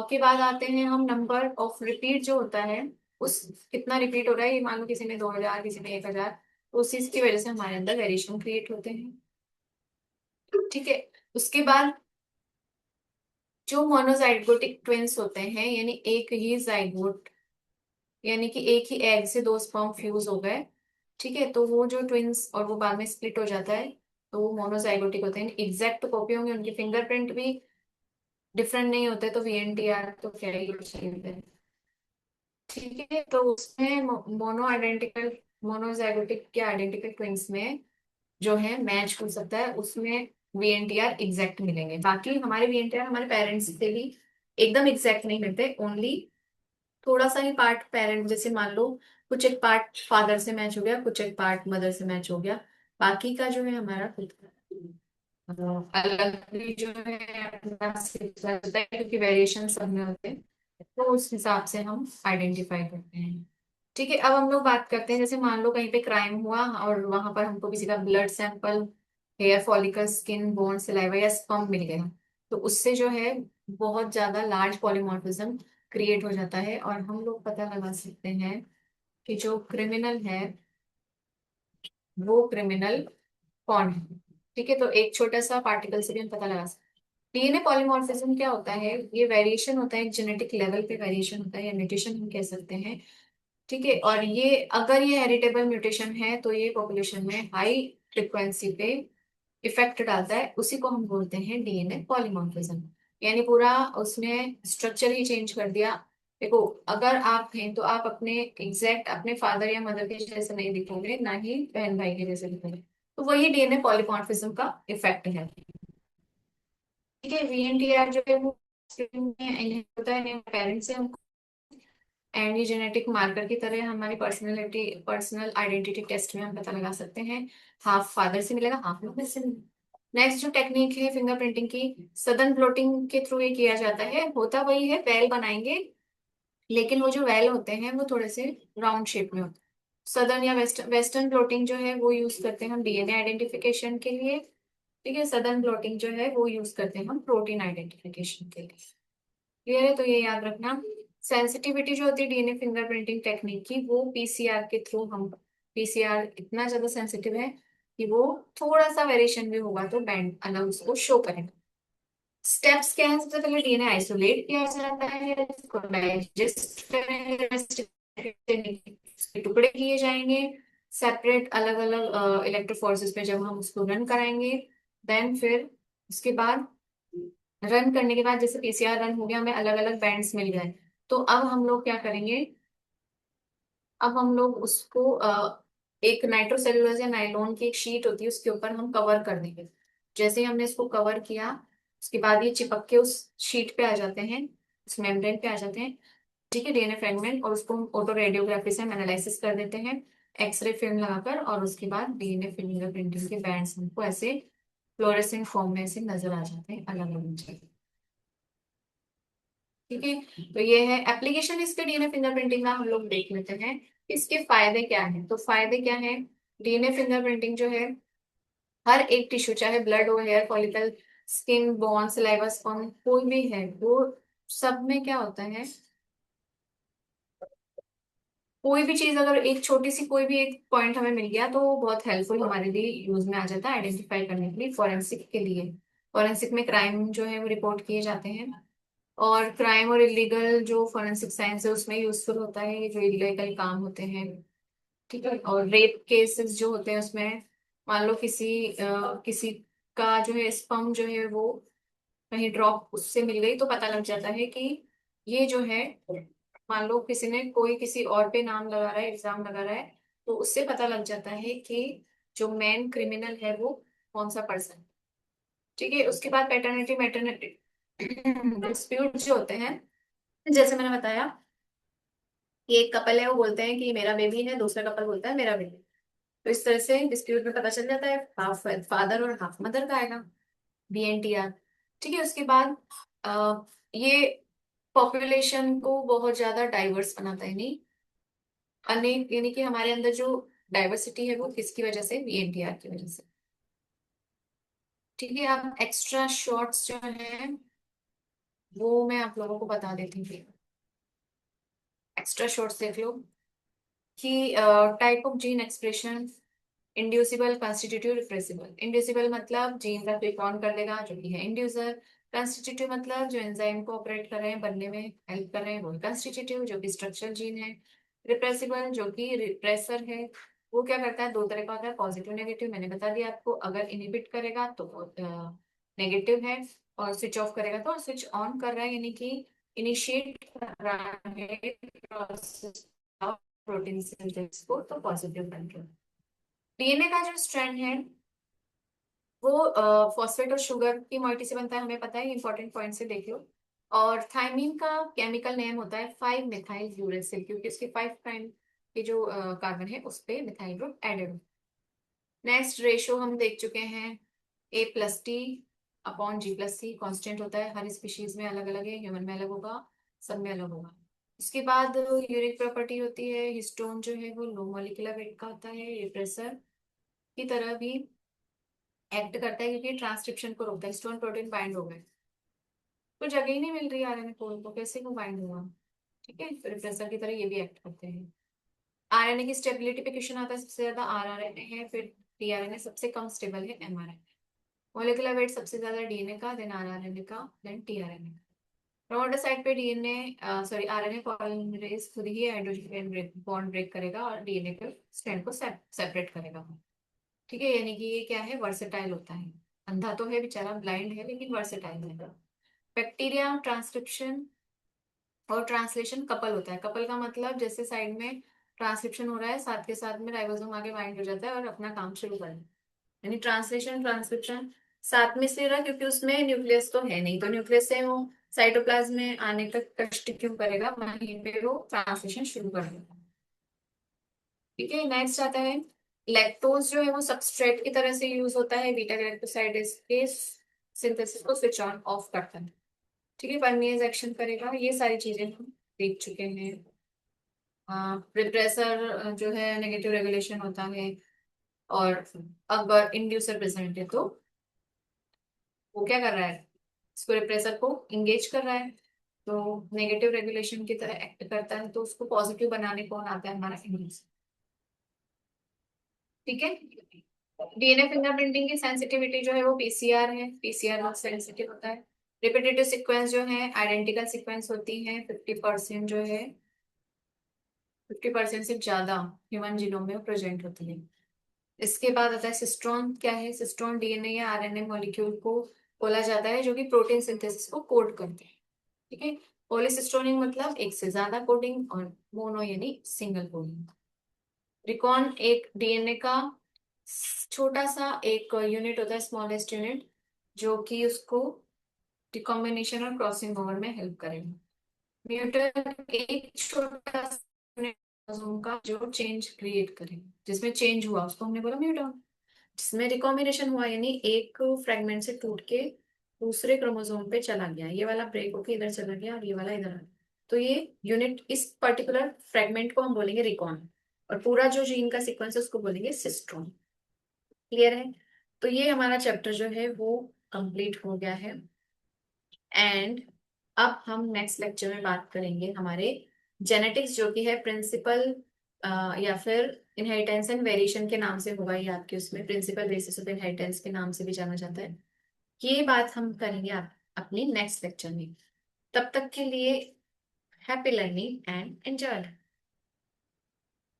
के बाद आते हैं हम नंबर ऑफ रिपीट जो होता है, उस कितना रिपीट हो रहा है, ये मान लो किसी में 2000, किसी में 1000, तो उस चीज की वजह से हमारे अंदर वेरिएशन क्रिएट होते हैं। ठीक है, उसके बाद जो मोनोजाइगोटिक ट्विंस होते हैं, यानी एक ही जाइगोट, यानी कि एक ही एग से दो स्पर्म फ्यूज हो गए, ठीक है, तो वो जो ट्विंस और वो बाद में स्प्लिट हो जाता है, तो वो मोनोजाइगोटिक होते हैं। एग्जैक्ट कॉपी होंगे, उनके फिंगरप्रिंट भी डिफरेंट नहीं होते, तो वीएनटीआर तो क्या ही चाहिए। ठीक है, तो उसमें मोनो आइडेंटिकल, मोनोजाइगोटिक के आइडेंटिकल ट्विंस में जो है मैच हो सकता है, उसमें वीएनटीआर एग्जैक्ट मिलेंगे। बाकी हमारे वीएनटीआर हमारे पेरेंट्स से भी एकदम एग्जैक्ट नहीं मिलते, ओनली थोड़ा सा ही पार्ट पेरेंट, जैसे मान लो कुछ एक पार्ट फादर से मैच हो गया, कुछ एक पार्ट मदर से मैच हो गया, बाकी का जो है हमारा खुद का अलग भी जो है अपना सिलसिला होता है, क्योंकि वेरिएशन सब में होते हैं, तो उस हिसाब से हम आइडेंटिफाई करते हैं। ठीक है, अब हम लोग बात करते हैं, जैसे मान लो कहीं पे क्राइम हुआ और वहां पर हमको किसी का blood sample, hair follicle, skin, bone, saliva या स्पर्म मिल गया, तो उससे जो है बहुत ज्यादा लार्ज पॉलीमॉर्फिज्म क्रिएट हो जाता है, और हम लोग पता लगा सकते हैं कि जो क्रिमिनल है वो क्रिमिनल कौन है। ठीक है, तो एक छोटा सा पार्टिकल से भी हम पता लगा सकते हैं। डीएनए पॉलीमॉर्फिज्म क्या होता है, ये वेरिएशन होता है, जेनेटिक लेवल पे वेरिएशन होता है, या म्यूटेशन हम कह सकते हैं। ठीक है, और ये अगर ये हेरिटेबल म्यूटेशन है तो ये पॉपुलेशन में हाई फ्रिक्वेंसी पे इफेक्ट डालता है, उसी को हम बोलते हैं डीएनए पॉलीमॉर्फिज्म। यानी पूरा उसने स्ट्रक्चर ही चेंज कर दिया। देखो, अगर आप हैं तो आप अपने एग्जैक्ट अपने फादर या मदर के जैसे नहीं दिखोगे, ना ही बहन भाई के जैसे दिखोगे, तो वही डीएनए पॉलीमॉर्फिज्म का इफेक्ट है। ठीक है, वीएनटीआर जो है वो होता है पेरेंट्स से, एंड ये जेनेटिक मार्कर की तरह हमारी पर्सनैलिटी, पर्सनल आइडेंटिटी टेस्ट में हम पता लगा सकते हैं। हाफ फादर से मिलेगा, हाफ मदर से मिलेगा। नेक्स्ट जो टेक्निक है फिंगरप्रिंटिंग की, सदन ब्लोटिंग के थ्रू ये किया जाता है। होता वही है, वेल बनाएंगे, लेकिन वो जो वेल होते हैं वो थोड़े से राउंड शेप में होते हैं। सदर्न या वेस्टर्न ब्लोटिंग जो है वो यूज करते हैं हम डीएनए आइडेंटिफिकेशन के लिए। ठीक है, सदर्न ब्लोटिंग जो है वो यूज करते हैं हम प्रोटीन आइडेंटिफिकेशन के लिए। क्लियर है, तो ये याद रखना। सेंसिटिविटी जो होती है डीएनए फिंगरप्रिंटिंग टेक्निक की, वो पीसीआर के थ्रू हम, पीसीआर इतना ज्यादा सेंसिटिव है कि वो थोड़ा सा वेरिएशन भी होगा तो बैंड अलग उसको शो करेगा। स्टेप्स क्या है? सबसे पहले डीएनए आइसोलेट किया जाता है, इसको डाइजेस्ट करेंगे, उसके टुकड़े किए जाएंगे सेपरेट, अलग अलग इलेक्ट्रोफोरेसिस में जब हम उसको रन कराएंगे। देन फिर उसके बाद रन करने के बाद जैसे पीसीआर रन हो गया, हमें अलग अलग बैंड्स मिल गए, तो अब हम लोग क्या करेंगे? अब हम लोग उसको एक नाइट्रोसेल्यूलोज या नायलॉन की एक शीट होती है उसके ऊपर हम कवर कर देंगे। जैसे ही हमने इसको कवर किया, उसके बाद ये चिपक के उस शीट पे आ जाते हैं, उस मेम्ब्रेन पे आ जाते हैं। ठीक है, डीएनए फ्रेगमेंट, और उसको हम ऑटो रेडियोग्राफी से हम एनालिसिस कर देते हैं, एक्सरे फिल्म लगाकर, और उसके बाद डीएनए फिंगरप्रिंटिंग के बैंड्स हमको ऐसे फ्लोरेसेंट फॉर्म में ऐसे नजर आ जाते हैं अलग अलग जगह। ठीक है, तो ये है एप्लीकेशन इसके डीएनए फिंगरप्रिंटिंग का। हम लोग देख लेते हैं इसके फायदे क्या हैं। तो फायदे क्या हैं? डीएनए फिंगरप्रिंटिंग जो है हर एक टिश्यू, चाहे ब्लड हो, hair follicle, skin, bone, saliva, sperm, कोई भी है, वो सब में क्या होता है, कोई भी चीज अगर एक छोटी सी कोई भी एक पॉइंट हमें मिल गया तो वो बहुत हेल्पफुल हमारे लिए यूज में आ जाता है आइडेंटिफाई करने के लिए, फॉरेंसिक के लिए। फॉरेंसिक में क्राइम जो है वो रिपोर्ट किए जाते हैं, और क्राइम और इलीगल जो फोरेंसिक साइंस है उसमें यूजफुल होता है, ये जो इलीगल काम होते हैं। ठीक है, और रेप केसेस जो होते हैं उसमें, मान लो किसी का जो है स्पर्म जो है वो कहीं ड्रॉप उससे मिल गई, तो पता लग जाता है कि ये जो है, मान लो किसी ने कोई किसी और पे नाम लगा रहा है, इल्जाम लगा रहा है, तो उससे पता लग जाता है कि जो मेन क्रिमिनल है वो कौन सा पर्सन। ठीक है, उसके बाद पैटर्निटी मैटरनिटी डिस्प्यूट जो होते हैं, जैसे मैंने बताया कि एक कपल है वो बोलते हैं कि मेरा बेबी है, दूसरा कपल बोलता है मेरा बेबी। तो इस तरह से डिस्प्यूट में पता चल जाता है, हाफ फादर और हाफ मदर का आएगा, बीएनटीआर। ठीक है, उसके बाद ये पॉपुलेशन को बहुत ज्यादा डाइवर्स बनाता है, नहीं अनेक, यानी कि हमारे अंदर जो डाइवर्सिटी है वो किसकी वजह से? बीएनटीआर की वजह से। ठीक है, अब एक्स्ट्रा शॉर्ट्स जो है वो मैं आप लोगों को बता देती हूँ। एक्स्ट्रा शॉर्ट्स देख लो कि type of gene expression, inducible, constitutive, repressible. Inducible मतलब जीन का कोई कौन कर देगा, जो कि है इंड्यूसर। कॉन्स्टिट्यूटिव मतलब जो एंजाइम को ऑपरेट कर रहे हैं, बनने में हेल्प कर रहे हैं, वो कॉन्स्टिट्यूटिव, जो कि स्ट्रक्चरल जीन है। रिप्रेसिबल जो कि रिप्रेसर है, वो क्या करता है? दो तरह का होता है, पॉजिटिव नेगेटिव, मैंने बता दिया आपको। अगर इनिबिट करेगा तो नेगेटिव है, और स्विच ऑफ करेगा तो स्विच ऑन कर रहा है, यानी कि इनिशिएट कर रहा है प्रोसेस ऑफ प्रोटीन सिंथेसिस को, तो पॉजिटिव बन रहा है। डीएनए का जो स्ट्रैंड है वो फॉस्फेट और शुगर की मॉइटी से बनता है, हमें पता है, इंपॉर्टेंट पॉइंट से देख लो। और थायमीन का केमिकल नेम होता है 5 मिथाइल यूरेसिल, क्योंकि उसके 5 प्राइम के जो कार्बन है उस पे methyl group added. Next ratio हम देख चुके हैं, A+T/G+C कांस्टेंट होता है, हर स्पीशीज में अलग अलग है, ह्यूमन में अलग होगा, सब में अलग होगा। उसके बाद यूरिक प्रॉपर्टी होती है, हिस्टोन जो है वो लो मॉलिक्यूलर वेट का होता है, रिप्रेसर की तरह भी एक्ट करता है, क्योंकि ट्रांसक्रिप्शन को रोकता है। हिस्टोन प्रोटीन बाइंड हो गए तो जगह ही नहीं मिल रही आरएनए कोड को, कैसे को बाइंड होगा? ठीक है, तो रिप्रेसर की तरह ये भी एक्ट करते हैं। आरएनए की स्टेबिलिटी पे क्वेश्चन आता है, सबसे ज्यादा आरआरएनए है, फिर टीआरएनए, सबसे कम स्टेबल है एमआरएनए। मॉलिक्यूलर वेट सबसे ज्यादा डीएनए का, देन आरआरएनए का, देन टीआरएनए का। प्रमोटर साइट पे डीएनए, सॉरी, आरएनए पॉलीमरेज खुद ही हाइड्रोजन बॉन्ड ब्रेक करेगा और डीएनए के स्ट्रैंड को सेपरेट करेगा। ठीक है, यानी कि ये क्या है? वर्सेटाइल होता है। अंधा तो है बेचारा, ब्लाइंड है, लेकिन वर्सेटाइल है। बैक्टीरिया ट्रांसक्रिप्शन और ट्रांसलेशन कपल होता है। कपल का मतलब जैसे साइड में ट्रांसक्रिप्शन हो रहा है, साथ के साथ में राइबोसोम आगे बाइंड हो जाता है और अपना काम शुरू कर देता है। यानी ट्रांसलेशन ट्रांसक्रिप्शन साथ में से रहा, क्योंकि उसमें न्यूक्लियस तो है नहीं, तो न्यूक्लियस से वो साइटोप्लाज्म में आने तक कष्ट क्यों करेगा, वहीं पे वो ट्रांसलेशन शुरू कर देगा। ठीक है, नेक्स्ट आता है लैक्टोज जो है वो सबस्ट्रेट की तरह से यूज होता है, बीटा गैलेक्टोसाइड इसके सिंथेसिस को स्विच ऑन ऑफ करता है। ठीक है, परमेज एक्शन करेगा, ये सारी चीजें हम देख चुके हैं। रिप्रेसर जो है नेगेटिव रेगुलेशन होता है, और अगर इंड्यूसर प्रेजेंट है तो वो क्या कर रहा है, इसको रिप्रेसर को इंगेज कर रहा है, तो नेगेटिव रेगुलेशन की तरह एक्ट करता है, तो उसको पॉजिटिव बनाने कौन आता है, हमारा इंड्यूसर। ठीक है। डीएनए फिंगरप्रिंटिंग की सेंसिटिविटी जो है वो पीसीआर है, पीसीआर बहुत सेंसिटिव होता है। रिपीटेटिव सीक्वेंस जो है आइडेंटिकल सीक्वेंस होती है, 50% जो है, 50% से ज्यादा ह्यूमन जीनोम में प्रेजेंट होती है। इसके बाद आता है सिस्ट्रॉन। क्या है सिस्ट्रॉन? डीएनए या आरएनए मॉलिक्यूल को बोला जाता है जो कि प्रोटीन सिंथेसिस को कोड करते हैं। ठीक है। पॉलीसिस्टोनिक मतलब एक से ज्यादा कोडिंग, और मोनो यानी सिंगल कोडिंग। रिकॉन एक डीएनए का छोटा सा एक यूनिट होता है, स्मॉलेस्ट यूनिट, जो कि उसको रिकॉम्बिनेशन और क्रॉसिंग ओवर में हेल्प करेगा। म्यूटेंट एक छोटा सा unit क्रोमोसोम का जो चेंज क्रिएट करेगा, जिसमें चेंज हुआ उसको हमने बोला म्यूटेंट। जिसमें रिकॉम्बिनेशन हुआ यानी एक फ्रेगमेंट से टूट के दूसरे क्रोमोसोम पे चला गया, ये वाला ब्रेक होके इधर चला गया और ये वाला इधर आ गया, तो ये यूनिट, इस पर्टिकुलर फ्रेगमेंट को हम बोलेंगे रिकॉन, और पूरा जो जीन का सीक्वेंस है उसको बोलेंगे सिस्ट्रोन। क्लियर है? तो ये हमारा चैप्टर जो है वो कंप्लीट हो गया है। एंड अब हम नेक्स्ट लेक्चर में बात करेंगे हमारे जेनेटिक्स, जो कि है प्रिंसिपल, या फिर इनहेरिटेंस एंड वेरिएशन के नाम से होगा ये आपके, उसमें प्रिंसिपल बेसिस ऑफ इनहेरिटेंस के नाम से भी जाना जाता है। ये बात हम करेंगे अपनी नेक्स्ट लेक्चर में। तब तक के लिए हैप्पी लर्निंग एंड एंजॉय।